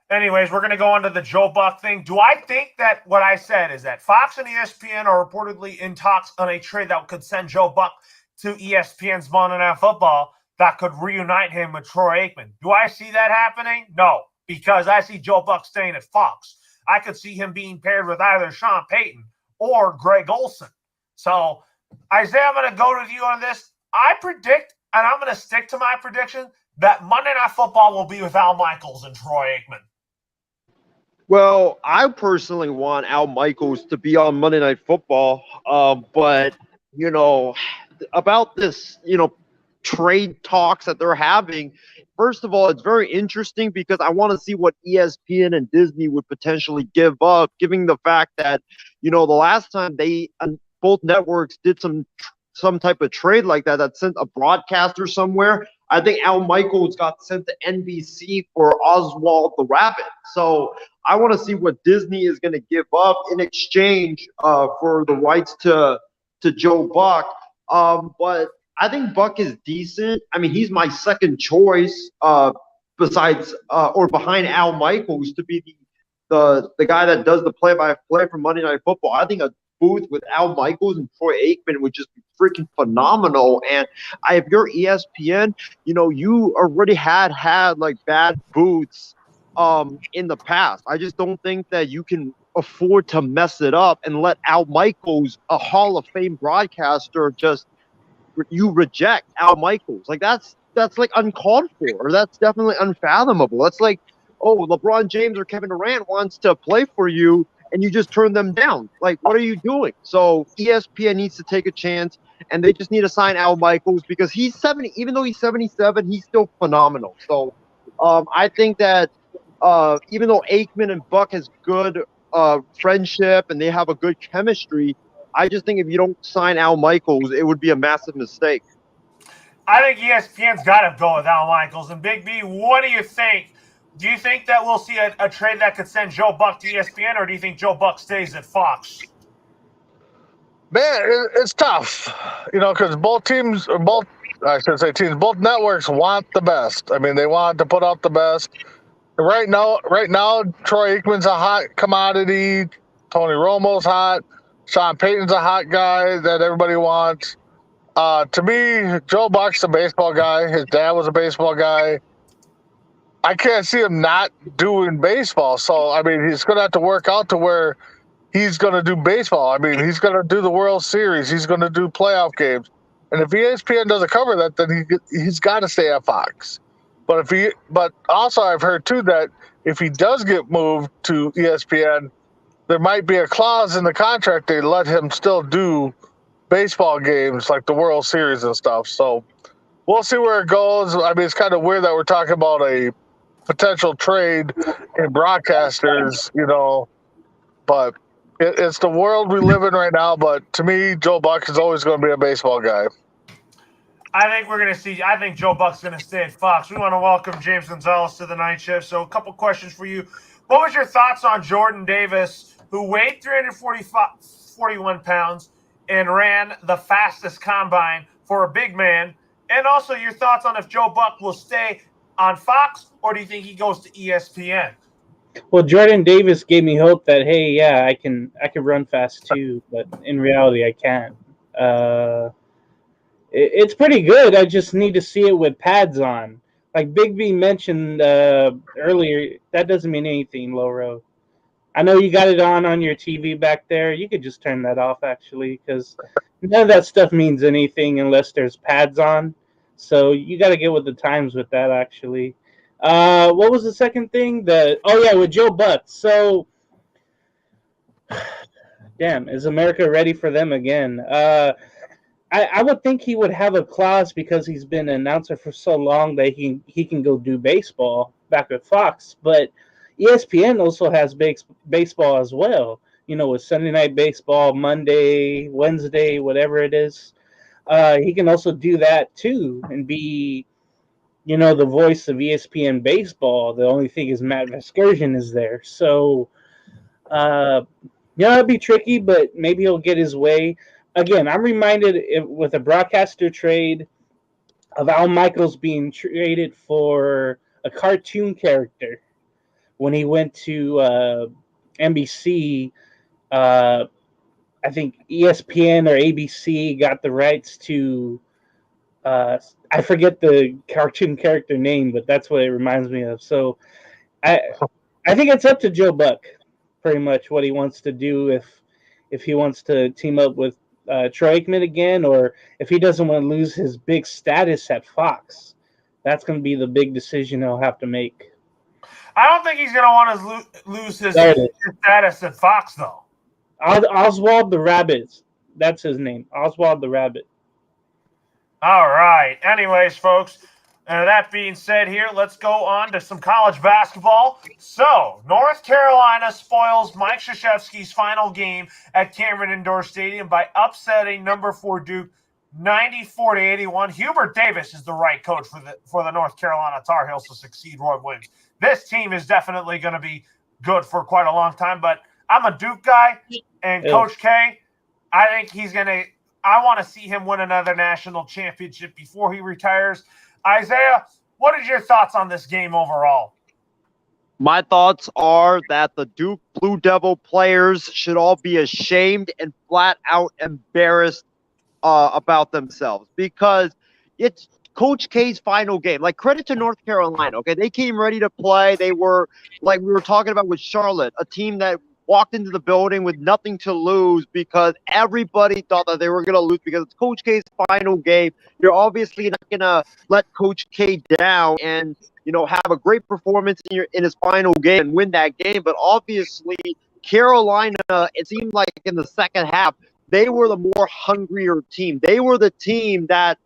anyways, we're going to go on to the Joe Buck thing. Do I think that what I said is that Fox and ESPN are reportedly in talks on a trade that could send Joe Buck to ESPN's Monday Night Football that could reunite him with Troy Aikman? Do I see that happening? No, because I see Joe Buck staying at Fox. I could see him being paired with either Sean Payton or Greg Olson. So, Isaiah, I'm going to go with you on this. I predict, and I'm going to stick to my prediction, that Monday Night Football will be with Al Michaels and Troy Aikman. Well, I personally want Al Michaels to be on Monday Night Football, but, about this, trade talks that they're having, first of all, it's very interesting because I want to see what ESPN and Disney would potentially give up, given the fact that, the last time both networks did some type of trade like that sent a broadcaster somewhere. I think Al Michaels got sent to NBC for Oswald the Rabbit. So I want to see what Disney is going to give up in exchange for the rights to Joe Buck. But I think Buck is decent. I mean, he's my second choice besides or behind Al Michaels to be the guy that does the play-by-play for Monday Night Football. I think a booth with Al Michaels and Troy Aikman would just be freaking phenomenal. And if you're ESPN, you already had like bad booths in the past. I just don't think that you can afford to mess it up and let Al Michaels, a Hall of Fame broadcaster, you reject Al Michaels. Like that's like uncalled for. That's definitely unfathomable. That's like, LeBron James or Kevin Durant wants to play for you and you just turn them down. Like, what are you doing? So ESPN needs to take a chance, and they just need to sign Al Michaels because he's 70. Even though he's 77, he's still phenomenal. So I think that even though Aikman and Buck has good friendship and they have a good chemistry, I just think if you don't sign Al Michaels, it would be a massive mistake. I think ESPN's got to go with Al Michaels. And Big B, what do you think? Do you think that we'll see a trade that could send Joe Buck to ESPN, or do you think Joe Buck stays at Fox? Man, it's tough, because both networks want the best. I mean, they want to put out the best. Right now, Troy Aikman's a hot commodity. Tony Romo's hot. Sean Payton's a hot guy that everybody wants. To me, Joe Buck's a baseball guy. His dad was a baseball guy. I can't see him not doing baseball. So, I mean, he's going to have to work out to where he's going to do baseball. I mean, he's going to do the World Series. He's going to do playoff games. And if ESPN doesn't cover that, then he's got to stay at Fox. But also I've heard too that if he does get moved to ESPN, there might be a clause in the contract they let him still do baseball games like the World Series and stuff. So we'll see where it goes. I mean, it's kind of weird that we're talking about a potential trade in broadcasters, but it's the world we live in right now. But to me, Joe Buck is always going to be a baseball guy. I think Joe Buck's going to stay at Fox. We want to welcome James Gonzalez to the night shift. So a couple questions for you. What was your thoughts on Jordan Davis, who weighed 341 pounds and ran the fastest combine for a big man? And also your thoughts on if Joe Buck will stay on Fox, or do you think he goes to ESPN? Well, Jordan Davis gave me hope that, hey, yeah, I can run fast too, but in reality, I can't. It's pretty good. I just need to see it with pads on. Like Big B mentioned earlier, that doesn't mean anything, Loro. I know you got it on your TV back there. You could just turn that off, actually, because none of that stuff means anything unless there's pads on. So you got to get with the times with that, actually. What was the second thing? With Joe Buck. So, damn, is America ready for them again? I would think he would have a clause because he's been an announcer for so long that he can go do baseball back at Fox. But ESPN also has baseball as well. With Sunday Night Baseball, Monday, Wednesday, whatever it is. He can also do that too and be, the voice of ESPN baseball. The only thing is Matt Vasgersian is there. So, it'd be tricky, but maybe he'll get his way. Again, I'm reminded with a broadcaster trade of Al Michaels being traded for a cartoon character when he went to NBC. I think ESPN or ABC got the rights to. I forget the cartoon character name, but that's what it reminds me of. So, I think it's up to Joe Buck, pretty much what he wants to do. If he wants to team up with Troy Aikman again, or if he doesn't want to lose his big status at Fox, that's going to be the big decision he'll have to make. I don't think he's going to want to lose his status at Fox, though. Oswald the Rabbit. That's his name. Oswald the Rabbit. All right. Anyways, folks, that being said here, let's go on to some college basketball. So, North Carolina spoils Mike Krzyzewski's final game at Cameron Indoor Stadium by upsetting number 4 Duke 94-81. Hubert Davis is the right coach for the North Carolina Tar Heels to succeed Roy Williams. This team is definitely going to be good for quite a long time, but I'm a Duke guy, and Coach K, I think he's going to – I want to see him win another national championship before he retires. Isaiah, what is your thoughts on this game overall? My thoughts are that the Duke Blue Devil players should all be ashamed and flat out embarrassed about themselves because it's Coach K's final game. Like, credit to North Carolina, okay? They came ready to play. They were, like we were talking about with Charlotte, a team that walked into the building with nothing to lose because everybody thought that they were going to lose because it's Coach K's final game. You're obviously not going to let Coach K down and, have a great performance in his final game and win that game. But obviously, Carolina, it seemed like in the second half, they were the more hungrier team. They were the team that,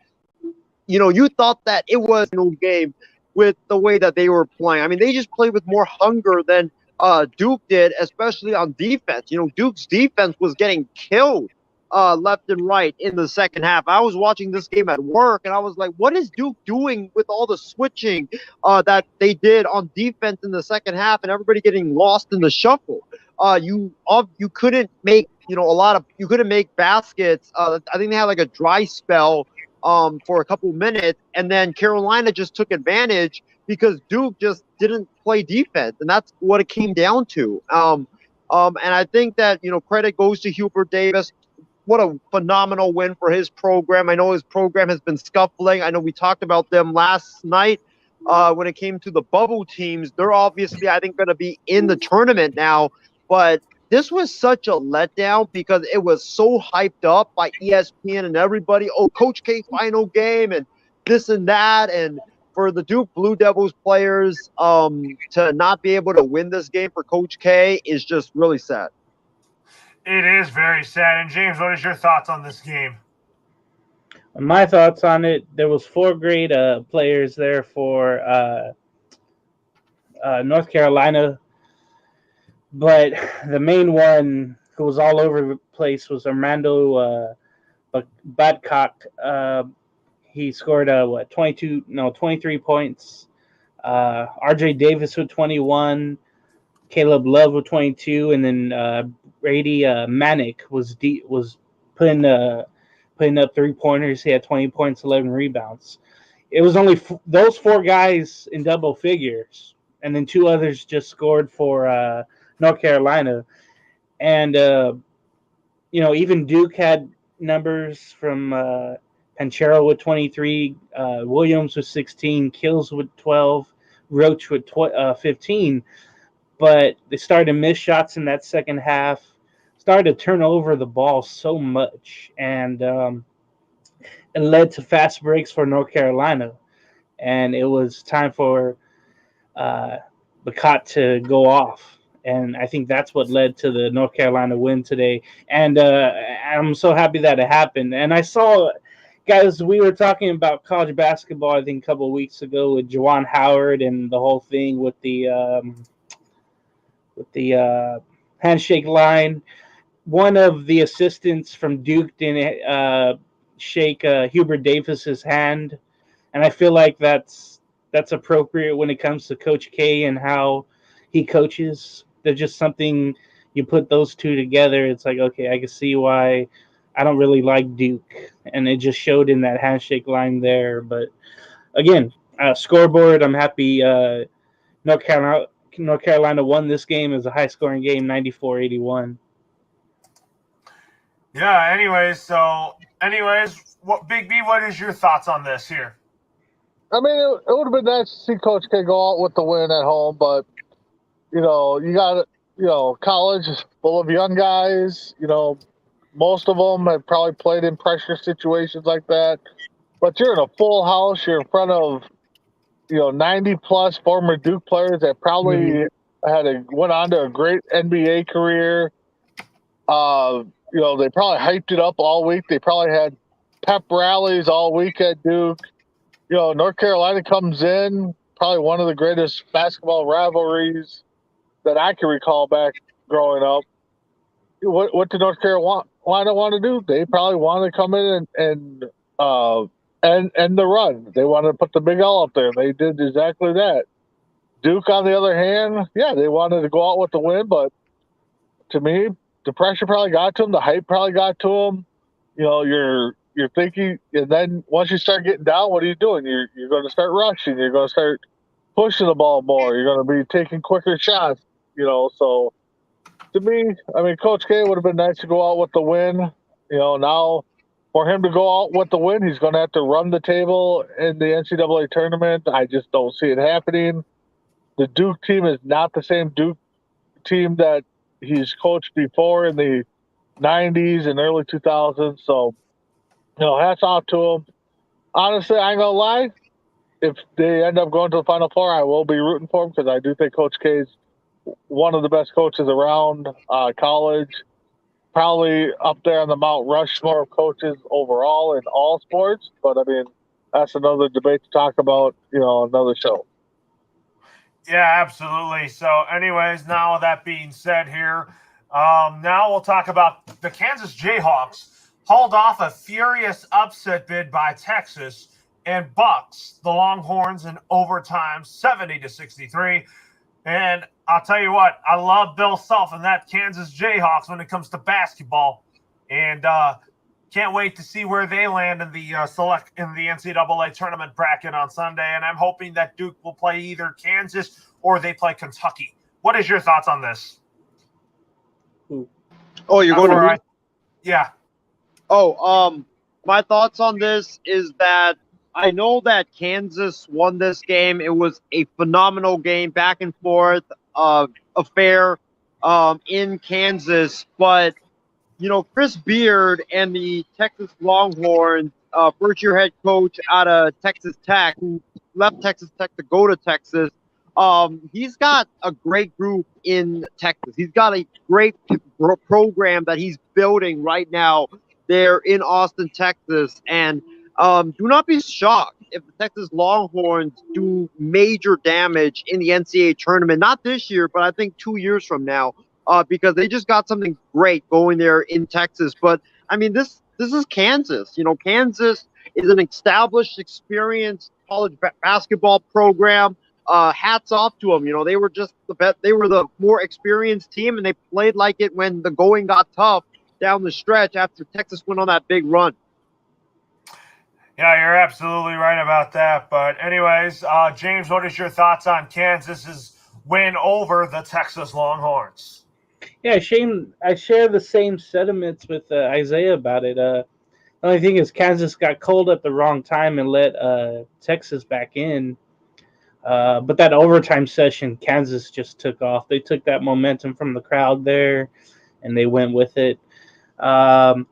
you thought that it was no game with the way that they were playing. I mean, they just played with more hunger than Duke did, especially on defense. Duke's defense was getting killed left and right in the second half. I was watching this game at work, and I was like, what is Duke doing with all the switching that they did on defense in the second half and everybody getting lost in the shuffle? You couldn't make, you couldn't make baskets. I think they had like a dry spell for a couple minutes, and then Carolina just took advantage because Duke just didn't play defense, and that's what it came down to. And I think that, credit goes to Hubert Davis. What a phenomenal win for his program. I know his program has been scuffling. I know we talked about them last night when it came to the bubble teams. They're obviously, I think, going to be in the tournament now, but this was such a letdown because it was so hyped up by ESPN and everybody. Oh, Coach K final game and this and that. And for the Duke Blue Devils players to not be able to win this game for Coach K is just really sad. It is very sad. And James, what is your thoughts on this game? My thoughts on it: there was 4 great players there for North Carolina, but the main one who was all over the place was Armando Badcock. He scored 23 points. RJ Davis with 21, Caleb Love with 22, and then Brady Manick was putting up 3-pointers. He had 20 points, 11 rebounds. It was only those 4 guys in double figures, and then 2 others just scored for North Carolina. And even Duke had numbers from Panchero with 23, Williams with 16, Kills with 12, Roach with 15. But they started to miss shots in that second half, started to turn over the ball so much, and it led to fast breaks for North Carolina. And it was time for Bacot to go off. And I think that's what led to the North Carolina win today. And I'm so happy that it happened. And I saw, guys, we were talking about college basketball, I think, a couple of weeks ago with Juwan Howard and the whole thing with the handshake line. One of the assistants from Duke didn't shake Hubert Davis's hand, and I feel like that's appropriate when it comes to Coach K and how he coaches. There's just something, you put those two together, it's like, okay, I can see why I don't really like Duke, and it just showed in that handshake line there. But again, scoreboard, I'm happy. North Carolina won this game. It was a high-scoring game, 94-81. Yeah, anyways, what Big B, what is your thoughts on this here? I mean, it would have been nice to see Coach K go out with the win at home, but, you got, college is full of young guys. Most of them have probably played in pressure situations like that. But you're in a full house. You're in front of, 90-plus former Duke players that probably went on to a great NBA career. They probably hyped it up all week. They probably had pep rallies all week at Duke. North Carolina comes in, probably one of the greatest basketball rivalries that I can recall back growing up. What did North Carolina want to do? They probably wanted to come in and end the run. They wanted to put the big L up there. They did exactly that. Duke, on the other hand, yeah, they wanted to go out with the win, but to me, the pressure probably got to them. The hype probably got to them. You're thinking, and then once you start getting down, what are you doing? You're going to start rushing. You're going to start pushing the ball more. You're going to be taking quicker shots. So to me, I mean, Coach K would have been nice to go out with the win. Now for him to go out with the win, he's going to have to run the table in the NCAA tournament. I just don't see it happening. The Duke team is not the same Duke team that he's coached before in the 90s and early 2000s. So, hats off to him. Honestly, I ain't going to lie. If they end up going to the Final Four, I will be rooting for him because I do think Coach K is one of the best coaches around college. Probably up there on the Mount Rushmore of coaches overall in all sports. But, I mean, that's another debate to talk about, another show. Yeah, absolutely. So, anyways, now that being said here, now we'll talk about the Kansas Jayhawks hauled off a furious upset bid by Texas and bucks the Longhorns in overtime, 70-63. And I'll tell you what, I love Bill Self and that Kansas Jayhawks when it comes to basketball, and can't wait to see where they land in the NCAA tournament bracket on Sunday. And I'm hoping that Duke will play either Kansas or they play Kentucky. What is your thoughts on this? Oh, you're going to me? Yeah. Oh, my thoughts on this is that I know that Kansas won this game. It was a phenomenal game, back and forth affair in Kansas. But, Chris Beard and the Texas Longhorns, first-year head coach out of Texas Tech, who left Texas Tech to go to Texas, He's got a great group in Texas. He's got a great program that he's building right now there in Austin, Texas. And do not be shocked if the Texas Longhorns do major damage in the NCAA tournament. Not this year, but I think 2 years from now, because they just got something great going there in Texas. But I mean, this is Kansas. Kansas is an established, experienced college basketball program. Hats off to them. They were just the best. They were the more experienced team, and they played like it when the going got tough down the stretch after Texas went on that big run. Yeah, you're absolutely right about that. But anyways, James, what is your thoughts on Kansas's win over the Texas Longhorns? Yeah, Shane, I share the same sentiments with Isaiah about it. The only thing is Kansas got cold at the wrong time and let Texas back in. But that overtime session, Kansas just took off. They took that momentum from the crowd there, and they went with it. Have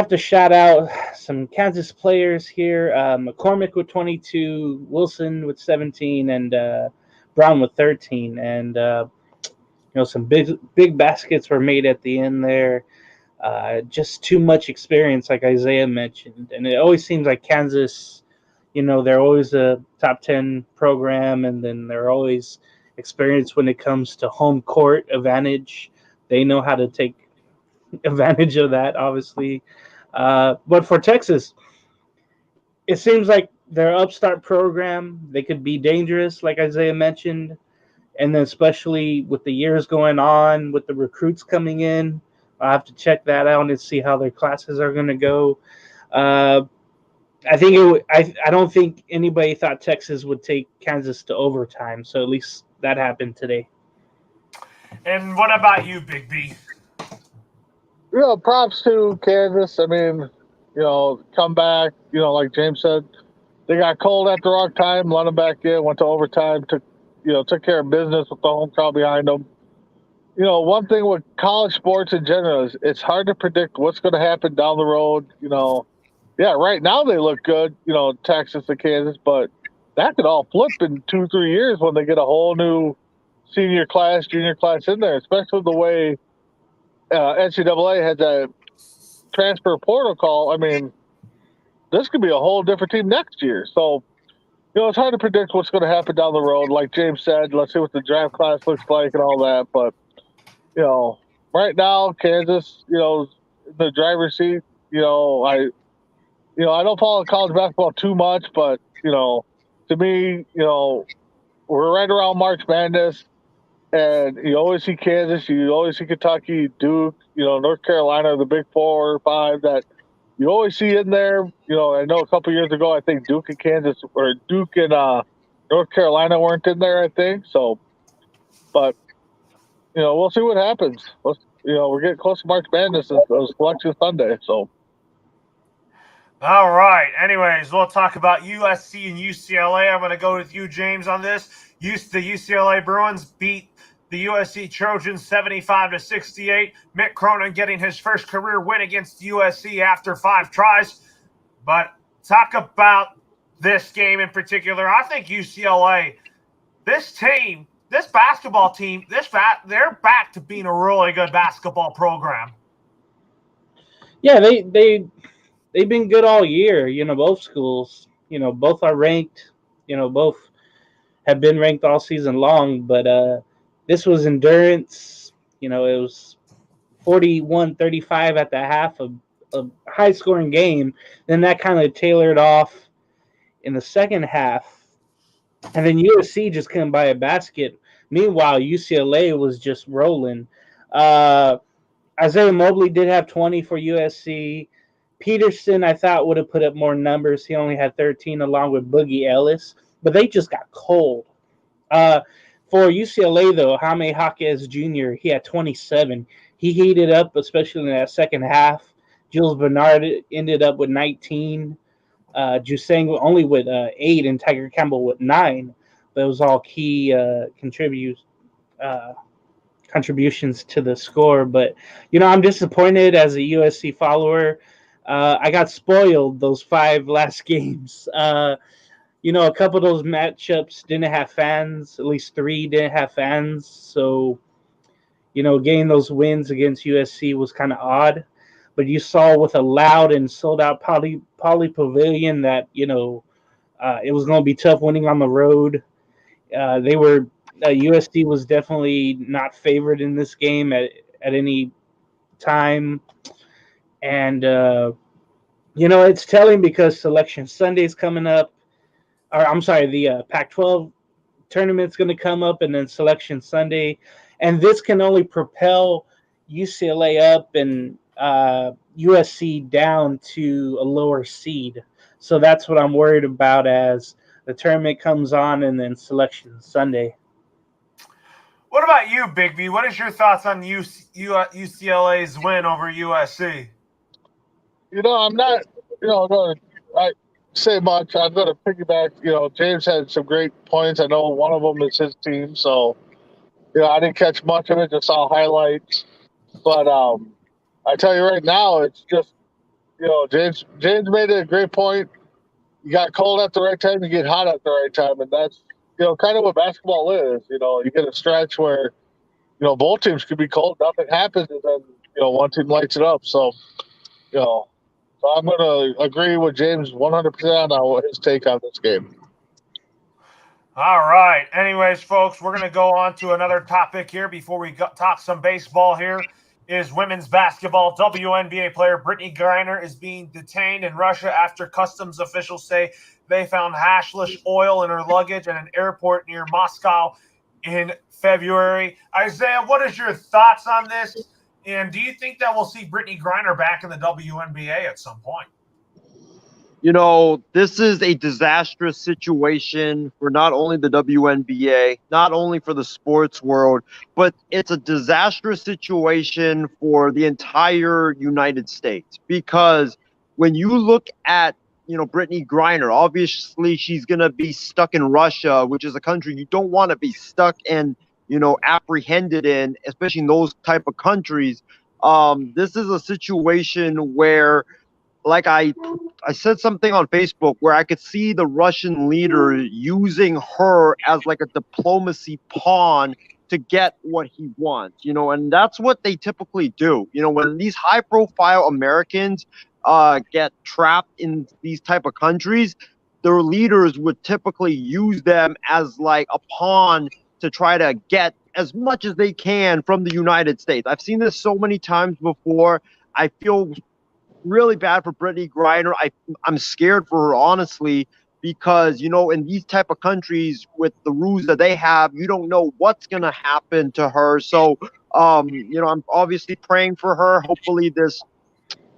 to shout out some Kansas players here. McCormick with 22, Wilson with 17, and Brown with 13. And some big baskets were made at the end there. Just too much experience, like Isaiah mentioned. And it always seems like Kansas, they're always a top 10 program, and then they're always experienced when it comes to home court advantage. They know how to take advantage of that, obviously. But for Texas, it seems like their upstart program, they could be dangerous, like Isaiah mentioned. And then especially with the years going on, with the recruits coming in, I'll have to check that out and see how their classes are going to go. I don't think anybody thought Texas would take Kansas to overtime, so at least that happened today. And what about you, Big B? Props to Kansas. I mean, come back. Like James said, they got cold at the wrong time, let them back in, went to overtime, took care of business with the home crowd behind them. One thing with college sports in general is it's hard to predict what's going to happen down the road. Right now they look good, Texas and Kansas, but that could all flip in 2-3 years when they get a whole new senior class, junior class in there, especially the way NCAA had that transfer portal call. I mean, this could be a whole different team next year. So, it's hard to predict what's going to happen down the road. Like James said, let's see what the draft class looks like and all that. But, right now, Kansas, the driver's seat, I don't follow college basketball too much, but, to me, we're right around March Madness, and you always see Kansas, you always see Kentucky, Duke, North Carolina, the big 4 or 5 that you always see in there. I know a couple years ago, I think Duke and Kansas, or Duke and North Carolina weren't in there, I think. So, but, we'll see what happens. We're getting close to March Madness. It's Selection Sunday, so. All right. Anyways, we'll talk about USC and UCLA. I'm going to go with you, James, on this. The UCLA Bruins beat the USC Trojans 75-68. Mick Cronin getting his first career win against USC after 5 tries. But talk about this game in particular. I think UCLA, this team, this basketball team, they're back to being a really good basketball program. Yeah, they've been good all year. Both schools. Both are ranked. Both have been ranked all season long. But this was endurance. It was 41-35 at the half, of a high-scoring game. Then that kind of tailored off in the second half. And then USC just couldn't buy a basket. Meanwhile, UCLA was just rolling. Isaiah Mobley did have 20 for USC. Peterson, I thought, would have put up more numbers. He only had 13 along with Boogie Ellis. But they just got cold. For UCLA, though, Jaime Jaquez Jr., he had 27. He heated up, especially in that second half. Jules Bernard ended up with 19. Jusang only with 8, and Tiger Campbell with 9. Those all key contributions to the score. But, I'm disappointed as a USC follower. I got spoiled those 5 last games. a couple of those matchups didn't have fans. At least 3 didn't have fans. So, getting those wins against USC was kind of odd. But you saw with a loud and sold-out Poly Pavilion that, it was going to be tough winning on the road. USC was definitely not favored in this game at any time. And, it's telling because Selection Sunday is coming up. Or I'm sorry, the Pac-12 tournament's going to come up, and then Selection Sunday. And this can only propel UCLA up and USC down to a lower seed. So that's what I'm worried about as the tournament comes on and then Selection Sunday. What about you, Big B? What is your thoughts on UCLA's win over USC? I'm not, going to say much. I'm going to piggyback. James had some great points. I know one of them is his team, so I didn't catch much of it. Just saw highlights. But I tell you right now, it's just James made a great point. You got cold at the right time, you get hot at the right time, and that's kind of what basketball is. You get a stretch where both teams could be cold, nothing happens, and then one team lights it up. So so I'm going to agree with James 100% on his take on this game. All right. Anyways, folks, we're going to go on to another topic here before we talk some baseball here. Is women's basketball. WNBA player Brittany Griner is being detained in Russia after customs officials say they found hashish oil in her luggage at an airport near Moscow in February. Isaiah, what is your thoughts on this? And do you think that we'll see Brittany Griner back in the WNBA at some point? This is a disastrous situation for not only the WNBA, not only for the sports world, but it's a disastrous situation for the entire United States. Because when you look at, Brittany Griner, obviously she's going to be stuck in Russia, which is a country you don't want to be stuck in, apprehended in, especially in those type of countries. This is a situation where, like I said something on Facebook where I could see the Russian leader using her as like a diplomacy pawn to get what he wants, and that's what they typically do. When these high profile Americans get trapped in these type of countries, their leaders would typically use them as like a pawn to try to get as much as they can from the United States. I've seen this so many times before. I feel really bad for Brittany Griner. I'm scared for her, honestly, because, in these type of countries with the rules that they have, you don't know what's going to happen to her. So, I'm obviously praying for her. Hopefully this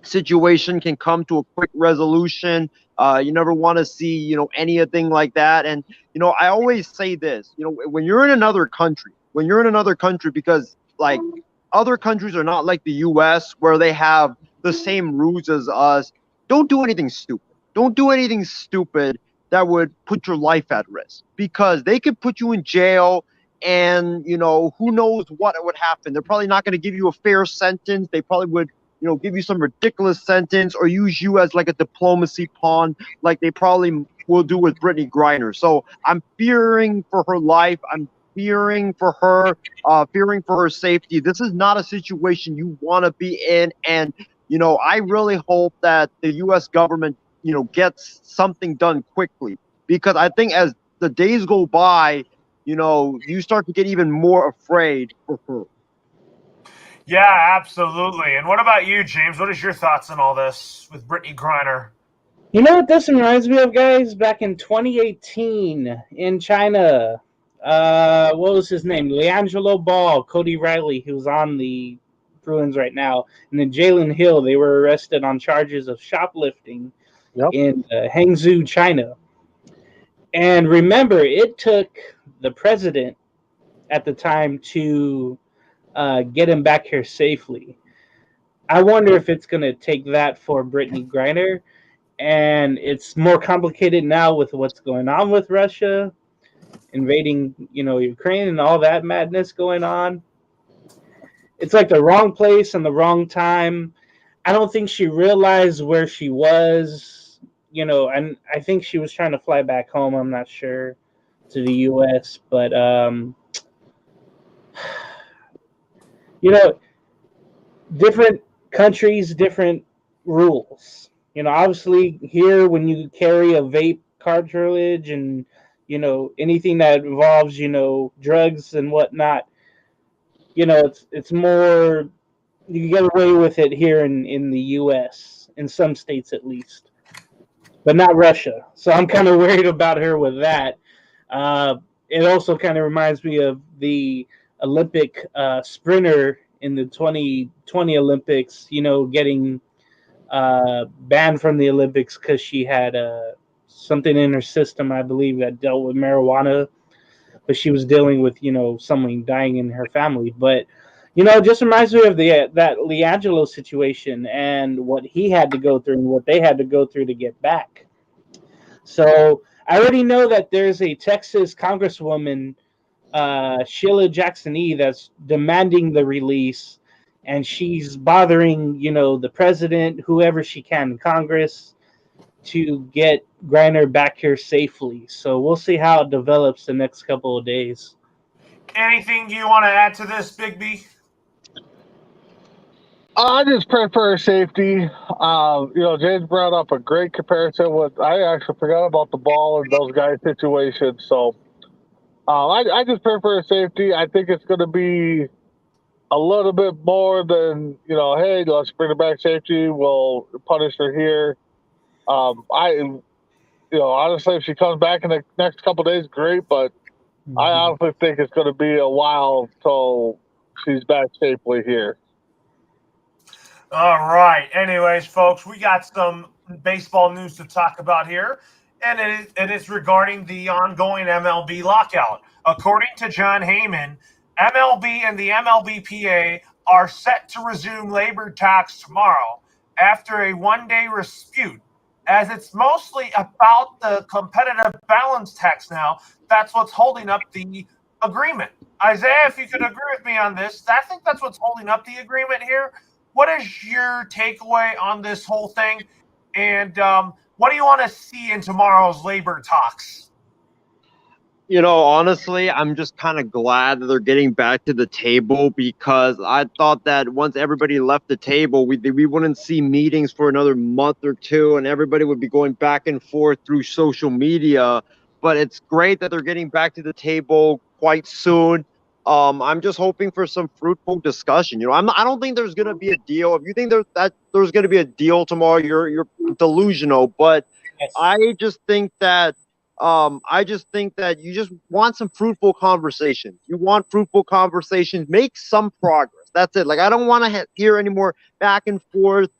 situation can come to a quick resolution. You never want to see, anything like that. And, I always say this, when you're in another country, because like other countries are not like the US where they have the same rules as us, don't do anything stupid. Don't do anything stupid that would put your life at risk, because they could put you in jail and, who knows what would happen. They're probably not going to give you a fair sentence. They probably would, give you some ridiculous sentence or use you as like a diplomacy pawn, like they probably will do with Brittany Griner. So I'm fearing for her life. I'm fearing for her safety. This is not a situation you want to be in. And, I really hope that the U.S. government, gets something done quickly, because I think as the days go by, you start to get even more afraid for her. Yeah, absolutely. And what about you, James? What is your thoughts on all this with Brittany Griner? You know what this reminds me of, guys? Back in 2018 in China, what was his name? LiAngelo Ball, Cody Riley, who's on the Bruins right now, and then Jalen Hill. They were arrested on charges of shoplifting in Hangzhou, China. And remember, it took the president at the time to get him back here safely. I wonder if it's going to take that for Brittany Griner. And it's more complicated now with what's going on with Russia invading, Ukraine and all that madness going on. It's like the wrong place and the wrong time. I don't think she realized where she was and I think she was trying to fly back home. I'm not sure, to the U.S., but different countries, different rules. Obviously here when you carry a vape cartridge and anything that involves drugs and whatnot, it's more, you can get away with it here in the U.S. in some states at least, but not Russia. So I'm kind of worried about her with that. It also kind of reminds me of the Olympic sprinter in the 2020 Olympics, getting banned from the Olympics because she had something in her system, I believe, that dealt with marijuana, but she was dealing with, someone dying in her family. But, it just reminds me of that Leangelo situation and what he had to go through and what they had to go through to get back. So I already know that there's a Texas Congresswoman, Sheila Jackson-E, that's demanding the release, and she's bothering, the president, whoever she can in Congress, to get Griner back here safely. So we'll see how it develops the next couple of days. Anything you want to add to this, Big B? I just pray for her safety. James brought up a great comparison with. I actually forgot about the ball and those guys' situations. So I just pray for her safety. I think it's going to be a little bit more than hey, let's bring her back safety. We'll punish her here. Honestly, if she comes back in the next couple of days, great. But I honestly think it's going to be a while till she's back safely here. All right. Anyways, folks, we got some baseball news to talk about here, and it is regarding the ongoing MLB lockout. According to John Heyman, MLB and the MLBPA are set to resume labor talks tomorrow after a one-day dispute, as it's mostly about the competitive balance tax now. That's what's holding up the agreement. Isaiah, if you could agree with me on this, I think that's what's holding up the agreement here. What is your takeaway on this whole thing? And what do you want to see in tomorrow's labor talks? Honestly, I'm just kind of glad that they're getting back to the table, because I thought that once everybody left the table, we wouldn't see meetings for another month or two, and everybody would be going back and forth through social media. But it's great that they're getting back to the table quite soon. I'm just hoping for some fruitful discussion. I don't think there's gonna be a deal. If you think there's gonna be a deal tomorrow, you're delusional. But Yes. I just think that you just want some fruitful conversations. You want fruitful conversations. Make some progress. That's it. Like, I don't want to hear any more back and forth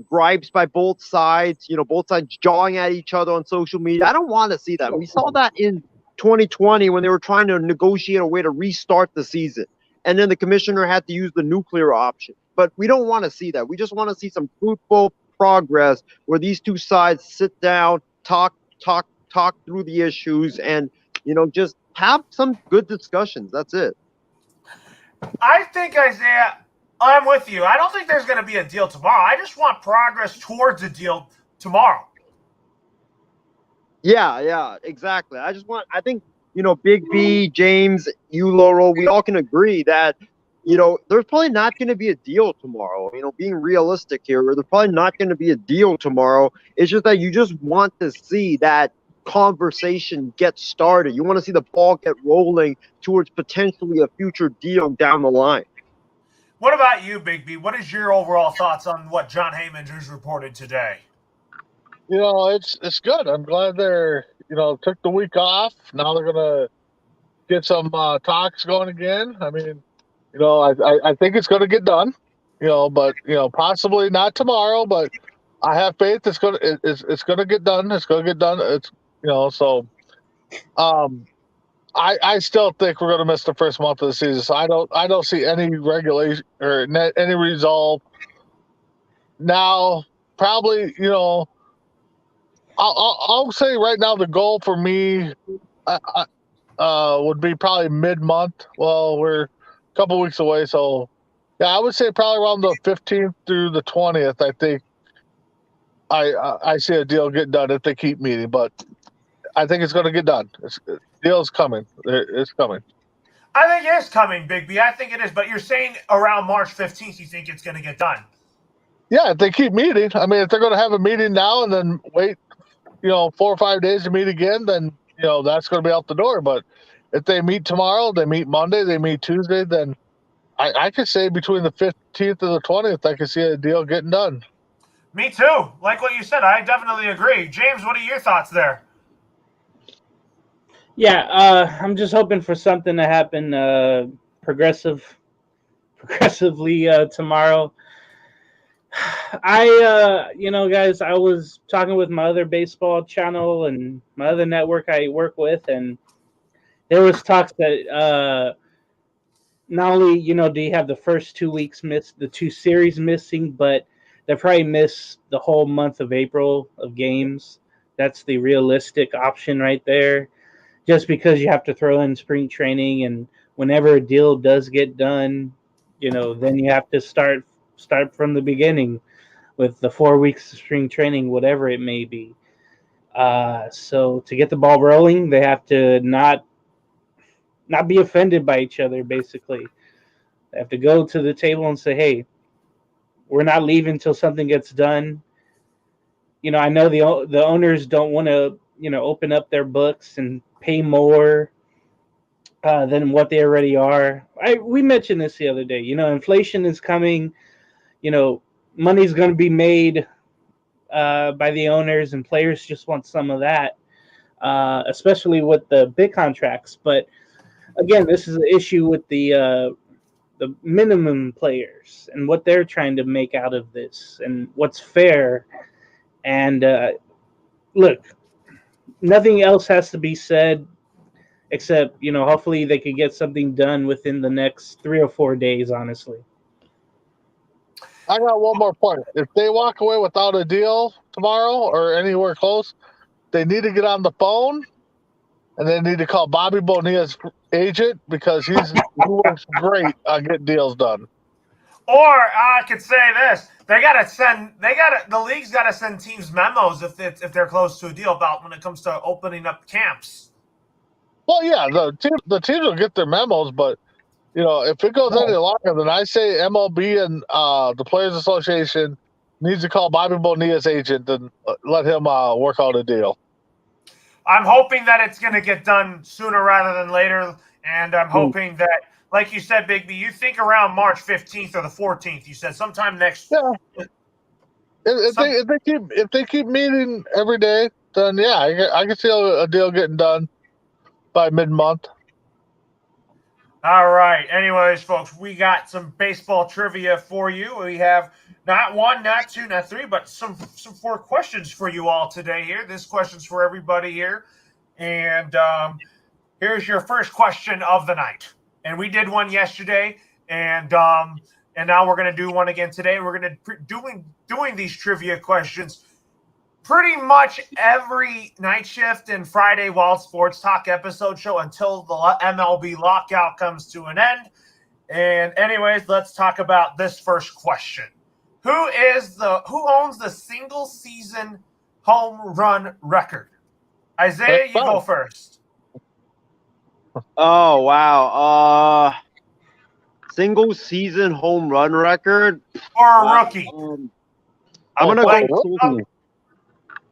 gripes by both sides. Both sides jawing at each other on social media. I don't want to see that. We saw that in 2020 when they were trying to negotiate a way to restart the season, and then the commissioner had to use the nuclear option. But we don't want to see that. We just want to see some fruitful progress where these two sides sit down, talk through the issues, and just have some good discussions. That's it. I think, Isaiah, I'm with you. I don't think there's going to be a deal tomorrow. I just want progress towards a deal tomorrow. Yeah, exactly. I think, Big B, James, you, Laurel, we all can agree that, there's probably not going to be a deal tomorrow. Being realistic here, there's probably not going to be a deal tomorrow. It's just that you just want to see that conversation get started. You want to see the ball get rolling towards potentially a future deal down the line. What about you, Big B? What is your overall thoughts on what John Heyman has reported today? It's good. I'm glad they're took the week off. Now they're gonna get some talks going again. I mean, I think it's gonna get done. But possibly not tomorrow. But I have faith it's gonna get done. It's gonna get done. It's so. I still think we're gonna miss the first month of the season. So I don't see any regulation or any resolve. Now, probably I'll say right now the goal for me would be probably mid-month. Well, we're a couple weeks away, so yeah, I would say probably around the 15th through the 20th. I think I see a deal get done if they keep meeting, but I think it's going to get done. Deal's coming. It's coming. I think it is coming, Big B. I think it is. But you're saying around March 15th, you think it's going to get done? Yeah, if they keep meeting. I mean, if they're going to have a meeting now and then wait, 4 or 5 days to meet again, then that's going to be out the door. But if they meet tomorrow, they meet Monday, they meet Tuesday, then I could say between the 15th and the 20th, I could see a deal getting done. Me too. Like what you said, I definitely agree. James, what are your thoughts there? Yeah, I'm just hoping for something to happen progressively tomorrow. Guys, I was talking with my other baseball channel and my other network I work with, and there was talks that not only do you have the first 2 weeks missed, the 2 series missing, but they probably miss the whole month of April of games. That's the realistic option right there. Just because you have to throw in spring training, and whenever a deal does get done, then you have to start from the beginning with the 4 weeks of spring training, whatever it may be. So to get the ball rolling, they have to not be offended by each other, basically. They have to go to the table and say, hey, we're not leaving until something gets done. I know the owners don't want to, open up their books and pay more than what they already are. We mentioned this the other day. Inflation is coming. Money's going to be made by the owners, and players just want some of that, especially with the big contracts. But again, this is an issue with the minimum players and what they're trying to make out of this and what's fair. And look, nothing else has to be said except, hopefully they could get something done within the next 3 or 4 days, honestly. I got one more point. If they walk away without a deal tomorrow or anywhere close, they need to get on the phone and they need to call Bobby Bonilla's agent because he works great on getting deals done. Or I could say this: the league's got to send teams memos if they're close to a deal about when it comes to opening up camps. Well, yeah, the teams will get their memos, but if it goes any longer, then I say MLB and the Players Association needs to call Bobby Bonilla's agent and let him work out a deal. I'm hoping that it's going to get done sooner rather than later, and I'm hoping that, like you said, Big B, you think around March 15th or the 14th. You said sometime next. Yeah. If they keep meeting every day, then yeah, I can see a deal getting done by mid-month. All right. Anyways, folks, we got some baseball trivia for you. We have not 1, not 2, not 3, but some 4 questions for you all today here. This question's for everybody here. And here's your first question of the night. And we did one yesterday, and now we're going to do one again today. We're going to doing these trivia questions pretty much every night shift and Friday Wild Sports Talk episode show until the MLB lockout comes to an end. And anyways, let's talk about this first question. Who owns the single season home run record? Isaiah, you go first. Oh wow. Single season home run record For a rookie. I'm gonna go.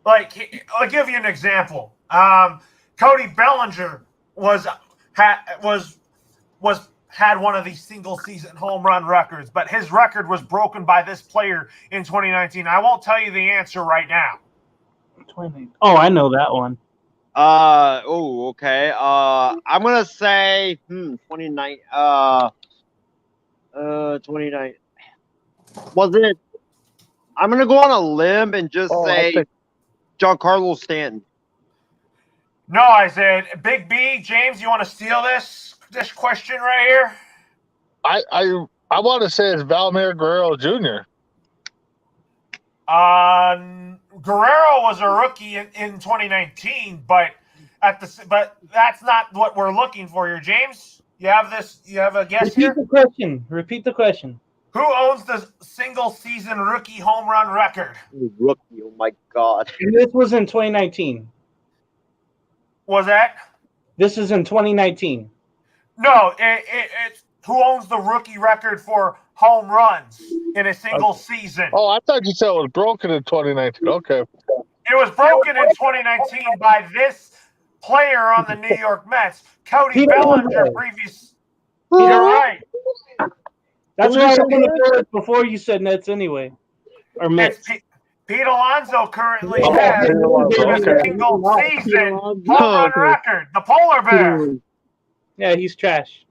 I'll give you an example. Cody Bellinger had one of these single season home run records, but his record was broken by this player in 2019. I won't tell you the answer right now. Oh, I know that one. Okay. I'm gonna say 29. 29. Was it? I'm gonna go on a limb and just say Giancarlo Stanton. No, Isaiah. Big B, James, you want to steal this question right here? I want to say it's Vladimir Guerrero Jr. Guerrero was a rookie in 2019, but that's not what we're looking for here. James, you have a guess here? Repeat the question. Who owns the single-season rookie home run record? Rookie, oh my God. And this was in 2019. Was that? This is in 2019. No, it's who owns the rookie record for home runs in a single season. Oh, I thought you said it was broken in 2019. Okay. It was broken in 2019 by this player on the New York Mets, Cody Bellinger. You're right. That's why I was going to do it before you said Nets anyway. Or Mets. Pete Alonso currently Oh, has Pete Alonso, a okay. single-season home run record. The polar bear. Yeah, he's trash.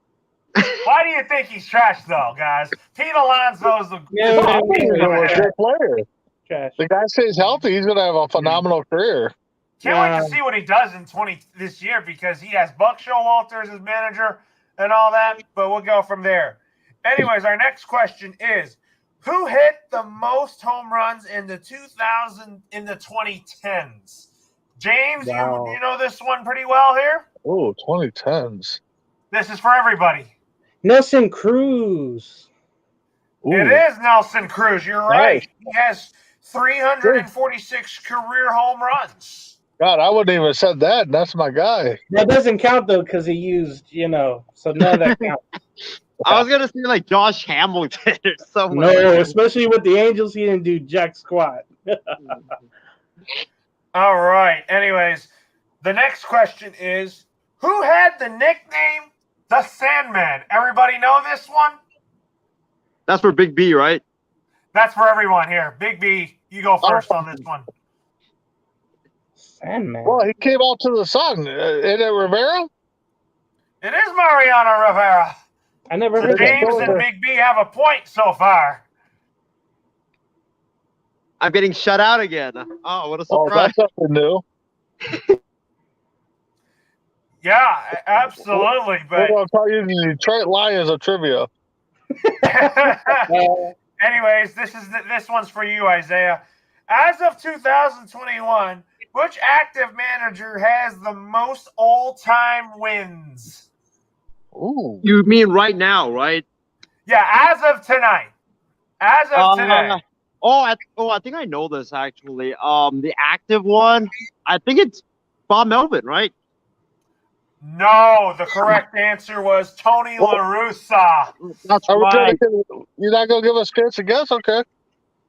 Why do you think he's trash, though, guys? Pete Alonso's a good player. Trash. The guy stays healthy, he's going to have a phenomenal career. Can't wait to see what he does in this year because he has Buck Showalter as his manager and all that, but we'll go from there. Anyways, our next question is, who hit the most home runs in the 2010s? James, Wow. you know this one pretty well here? Oh, 2010s. This is for everybody. Nelson Cruz. Ooh. It is Nelson Cruz. You're right. Nice. He has 346 career home runs. God, I wouldn't even have said that. That's my guy. That doesn't count, though, because he used, so none of that counts. I was gonna say like Josh Hamilton or someone. No, especially with the Angels, he didn't do jack squat. All right. Anyways, the next question is, who had the nickname the Sandman? Everybody know this one? That's for Big B, right? That's for everyone here. Big B, you go first on this one. Sandman. Well, he came out to the sun. Isn't it Rivera? It is Mariano Rivera. I never So heard that. James and Big B have a point so far. I'm getting shut out again. Oh, what a Oh, surprise! that's something new. Yeah, absolutely. We're But going to tell you the Detroit Lions of trivia. anyways, this one's for you, Isaiah. As of 2021, which active manager has the most all-time wins? Ooh. You mean right now, right? Yeah, as of tonight. As of today. I think I know this actually. The active one, I think it's Bob Melvin, right? No, the correct answer was Tony La Russa. That's Are we right. you're not going to give us a chance to guess? Okay.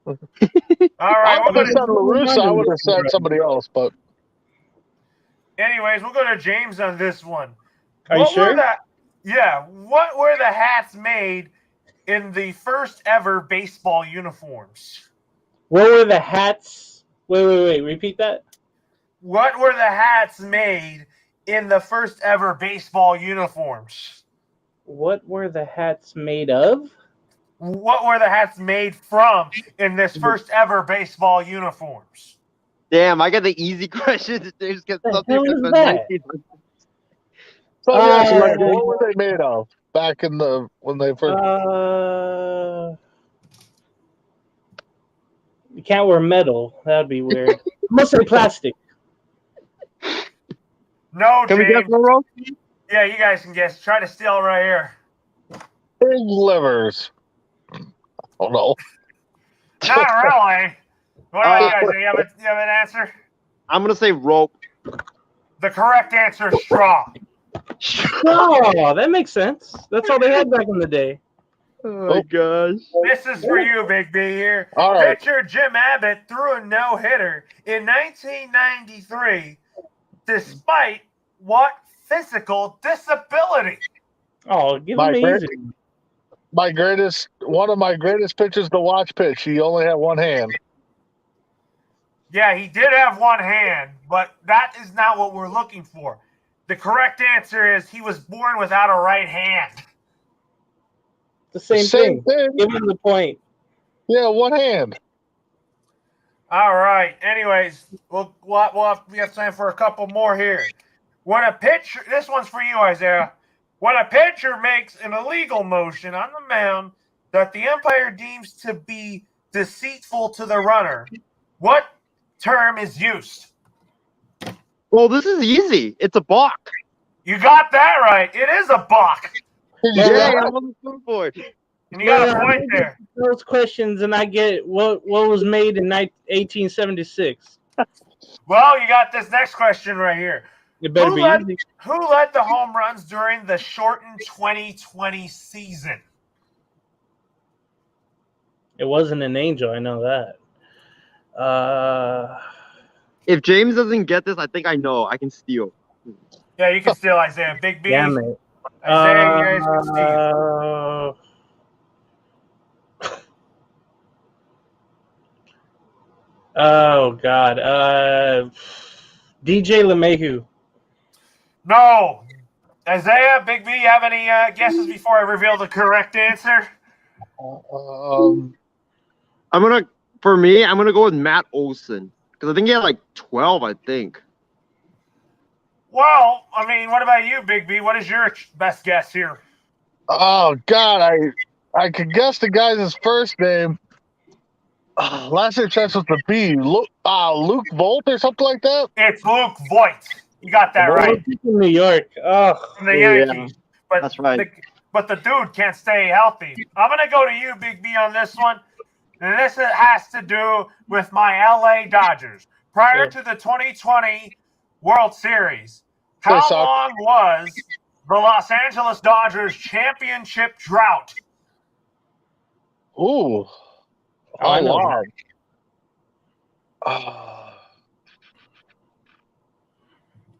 All I right, would have said LaRussa. I would have said somebody else, but anyways, we'll go to James on this one. Are you sure? What were the hats made in the first ever baseball uniforms? What were the hats? Wait. Repeat that. What were the hats made in the first ever baseball uniforms? What were the hats made of? What were the hats made from in this first ever baseball uniforms? Damn, I got the easy questions. They just get The something hell from is the that? 1900s. so like, what were they made of back in when they first? You can't wear metal. That'd be weird. I must say plastic. No, Can we James. guess, Monroe? Yeah, you guys can guess. Try to steal right here. Pig livers. Oh no. Not really. What about you guys? Do you have an answer? I'm gonna say rope. The correct answer is straw. Oh, that makes sense. That's all they had back in the day. Oh my gosh. This is for you, Big B here. All right. Pitcher Jim Abbott threw a no-hitter in 1993 despite what physical disability? Oh, give My him great- easy. One of my greatest pitches to watch pitch. He only had one hand. Yeah, he did have one hand, but that is not what we're looking for. The correct answer is he was born without a right hand. The same thing. Give him the point. Yeah, one hand. All right. Anyways, we have time for a couple more here. When a pitcher, this one's for you, Isaiah. When a pitcher makes an illegal motion on the mound that the umpire deems to be deceitful to the runner, what term is used? Well, this is easy. It's a balk. You got that right. It is a balk. Yeah, I'm on the scoreboard. And you got a point there. Those questions, and I get what was made in 1876. Well, you got this next question right here. It better be easy. Who led the home runs during the shortened 2020 season? It wasn't an Angel. I know that. If James doesn't get this, I think I know. I can steal. Yeah, you can steal Isaiah. Big B. Damn it. Isaiah, you guys can steal. Oh, God. DJ LeMahieu. No. Isaiah, Big B, you have any guesses before I reveal the correct answer? I'm gonna go with Matt Olson because I think he had like 12. I think. Well, I mean, what about you, Big B? What is your best guess here? Oh God, I could guess the guy's first name. Last name starts with the B. Luke Volt or something like that. It's Luke Voigt. You got that right. From New York. Oh, from the Yankees. But that's right. But the dude can't stay healthy. I'm gonna go to you, Big B, on this one. And this has to do with my LA Dodgers. Prior to the 2020 World Series, how long was the Los Angeles Dodgers championship drought? Ooh. How long?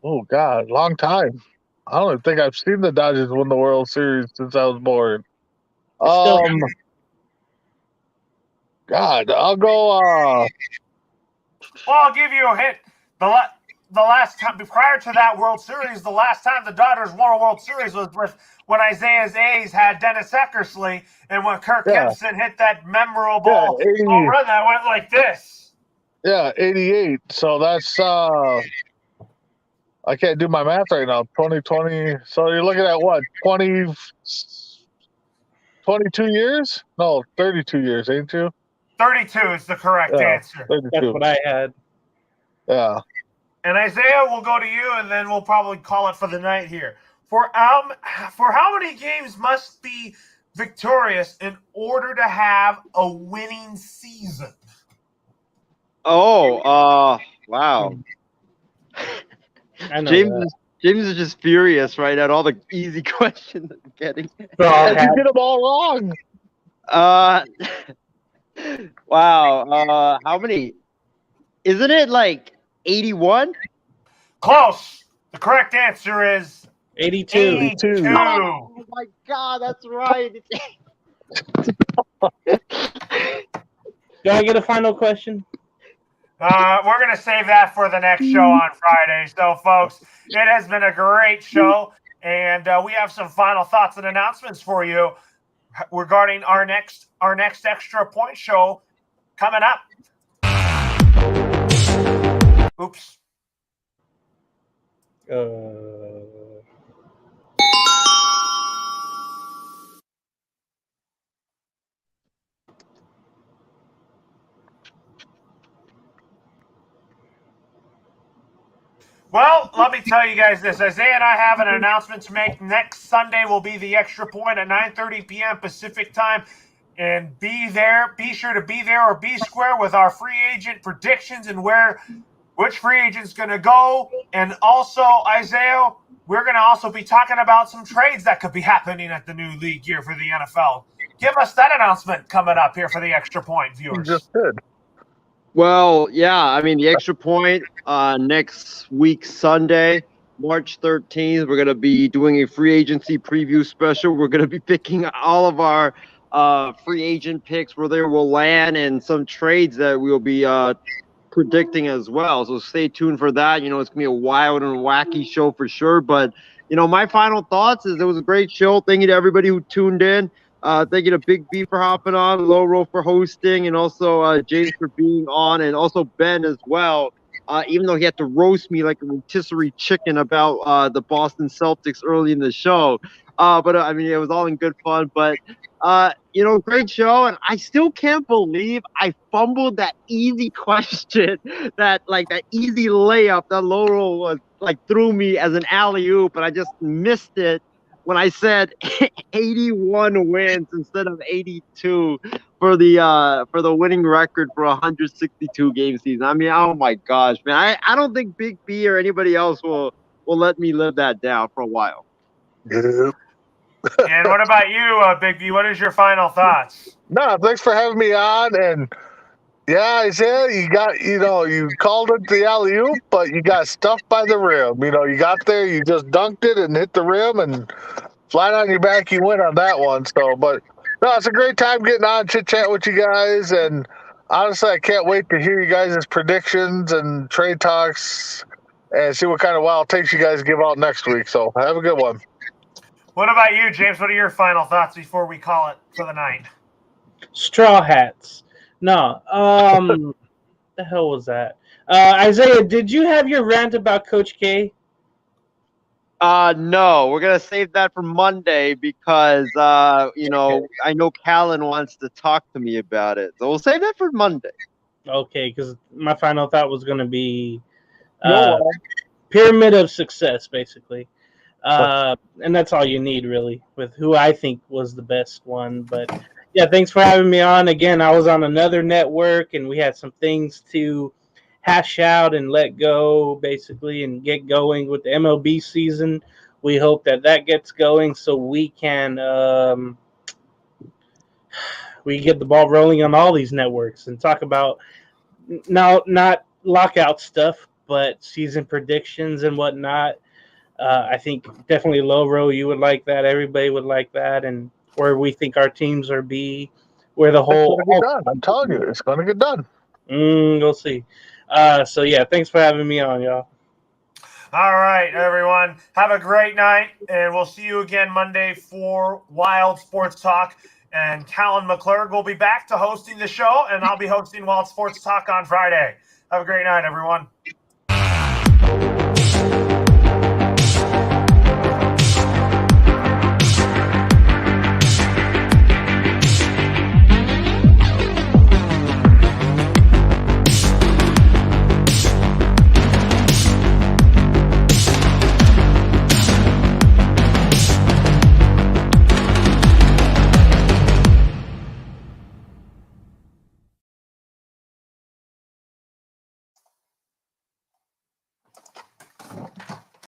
Oh, God. Long time. I don't even think I've seen the Dodgers win the World Series since I was born. God, I'll go. Well, I'll give you a hint. The last time, prior to that World Series, the last time the Dodgers won a World Series was when Isaiah's A's had Dennis Eckersley and when Kirk Gibson hit that memorable home run that went like this. Yeah, 88. So that's I can't do my math right now. 2020. So you're looking at what? 22 years? No, 32 years, ain't you? 32 is the correct answer. 32. That's what I had. Yeah. And Isaiah, we'll go to you, and then we'll probably call it for the night here. For how many games must be victorious in order to have a winning season? Oh, wow. James is just furious right at all the easy questions I'm getting. And you get them all wrong. Wow. How many? Isn't it like 81? Close. The correct answer is 82. 82. Oh my God, that's right. Do I get a final question? We're going to save that for the next show on Friday. So, folks, it has been a great show, and we have some final thoughts and announcements for you regarding our next extra point show coming up. Oops. Well, let me tell you guys this. Isaiah and I have an announcement to make. Next Sunday will be the extra point at 9:30 p.m. Pacific time. And be there. Be sure to be there or be square with our free agent predictions and which free agent's going to go. And also, Isaiah, we're going to also be talking about some trades that could be happening at the new league here for the NFL. Give us that announcement coming up here for the extra point viewers. You just did. Well, yeah, I mean, the extra point next week, Sunday, March 13th, we're going to be doing a free agency preview special. We're going to be picking all of our free agent picks, where they will land, and some trades that we'll be predicting as well. So stay tuned for that. You know, it's going to be a wild and wacky show for sure. But, you know, my final thoughts is it was a great show. Thank you to everybody who tuned in. Thank you to Big B for hopping on, Low Roll for hosting, and also James for being on, and also Ben as well. Even though he had to roast me like a rotisserie chicken about the Boston Celtics early in the show. But I mean, it was all in good fun. But, you know, great show. And I still can't believe I fumbled that easy question, that easy layup that Low Roll was threw me as an alley-oop, and I just missed it. when I said 81 wins instead of 82 for the winning record for 162 game season. I mean, oh my gosh, man! I don't think Big B or anybody else will let me live that down for a while. Yeah. And what about you, Big B? What is your final thoughts? No, thanks for having me on. And yeah, Isaiah, you called it the alley oop, but you got stuffed by the rim. You got there, you just dunked it and hit the rim, and flat on your back, you win on that one. So, but no, it's a great time getting on, chit chat with you guys. And honestly, I can't wait to hear you guys' predictions and trade talks and see what kind of wild takes you guys give out next week. So, have a good one. What about you, James? What are your final thoughts before we call it for the night? Straw hats. No. The hell was that? Isaiah, did you have your rant about Coach K? No, we're gonna save that for Monday because I know Callan wants to talk to me about it, so we'll save that for Monday. Okay, because my final thought was going to be No, pyramid of success, basically. And that's all you need, really, with who I think was the best one. But yeah, thanks for having me on. Again, I was on another network, and we had some things to hash out and let go, basically, and get going with the MLB season. We hope that gets going so we can get the ball rolling on all these networks and talk about now not lockout stuff, but season predictions and whatnot. I think definitely Lowro, you would like that. Everybody would like that, and where we think our teams are be, where the it's whole. going to get done. I'm telling you, it's going to get done. We'll see. So yeah, thanks for having me on, y'all. All right, everyone. Have a great night, and we'll see you again Monday for Wild Sports Talk. And Callan McClurg will be back to hosting the show, and I'll be hosting Wild Sports Talk on Friday. Have a great night, everyone.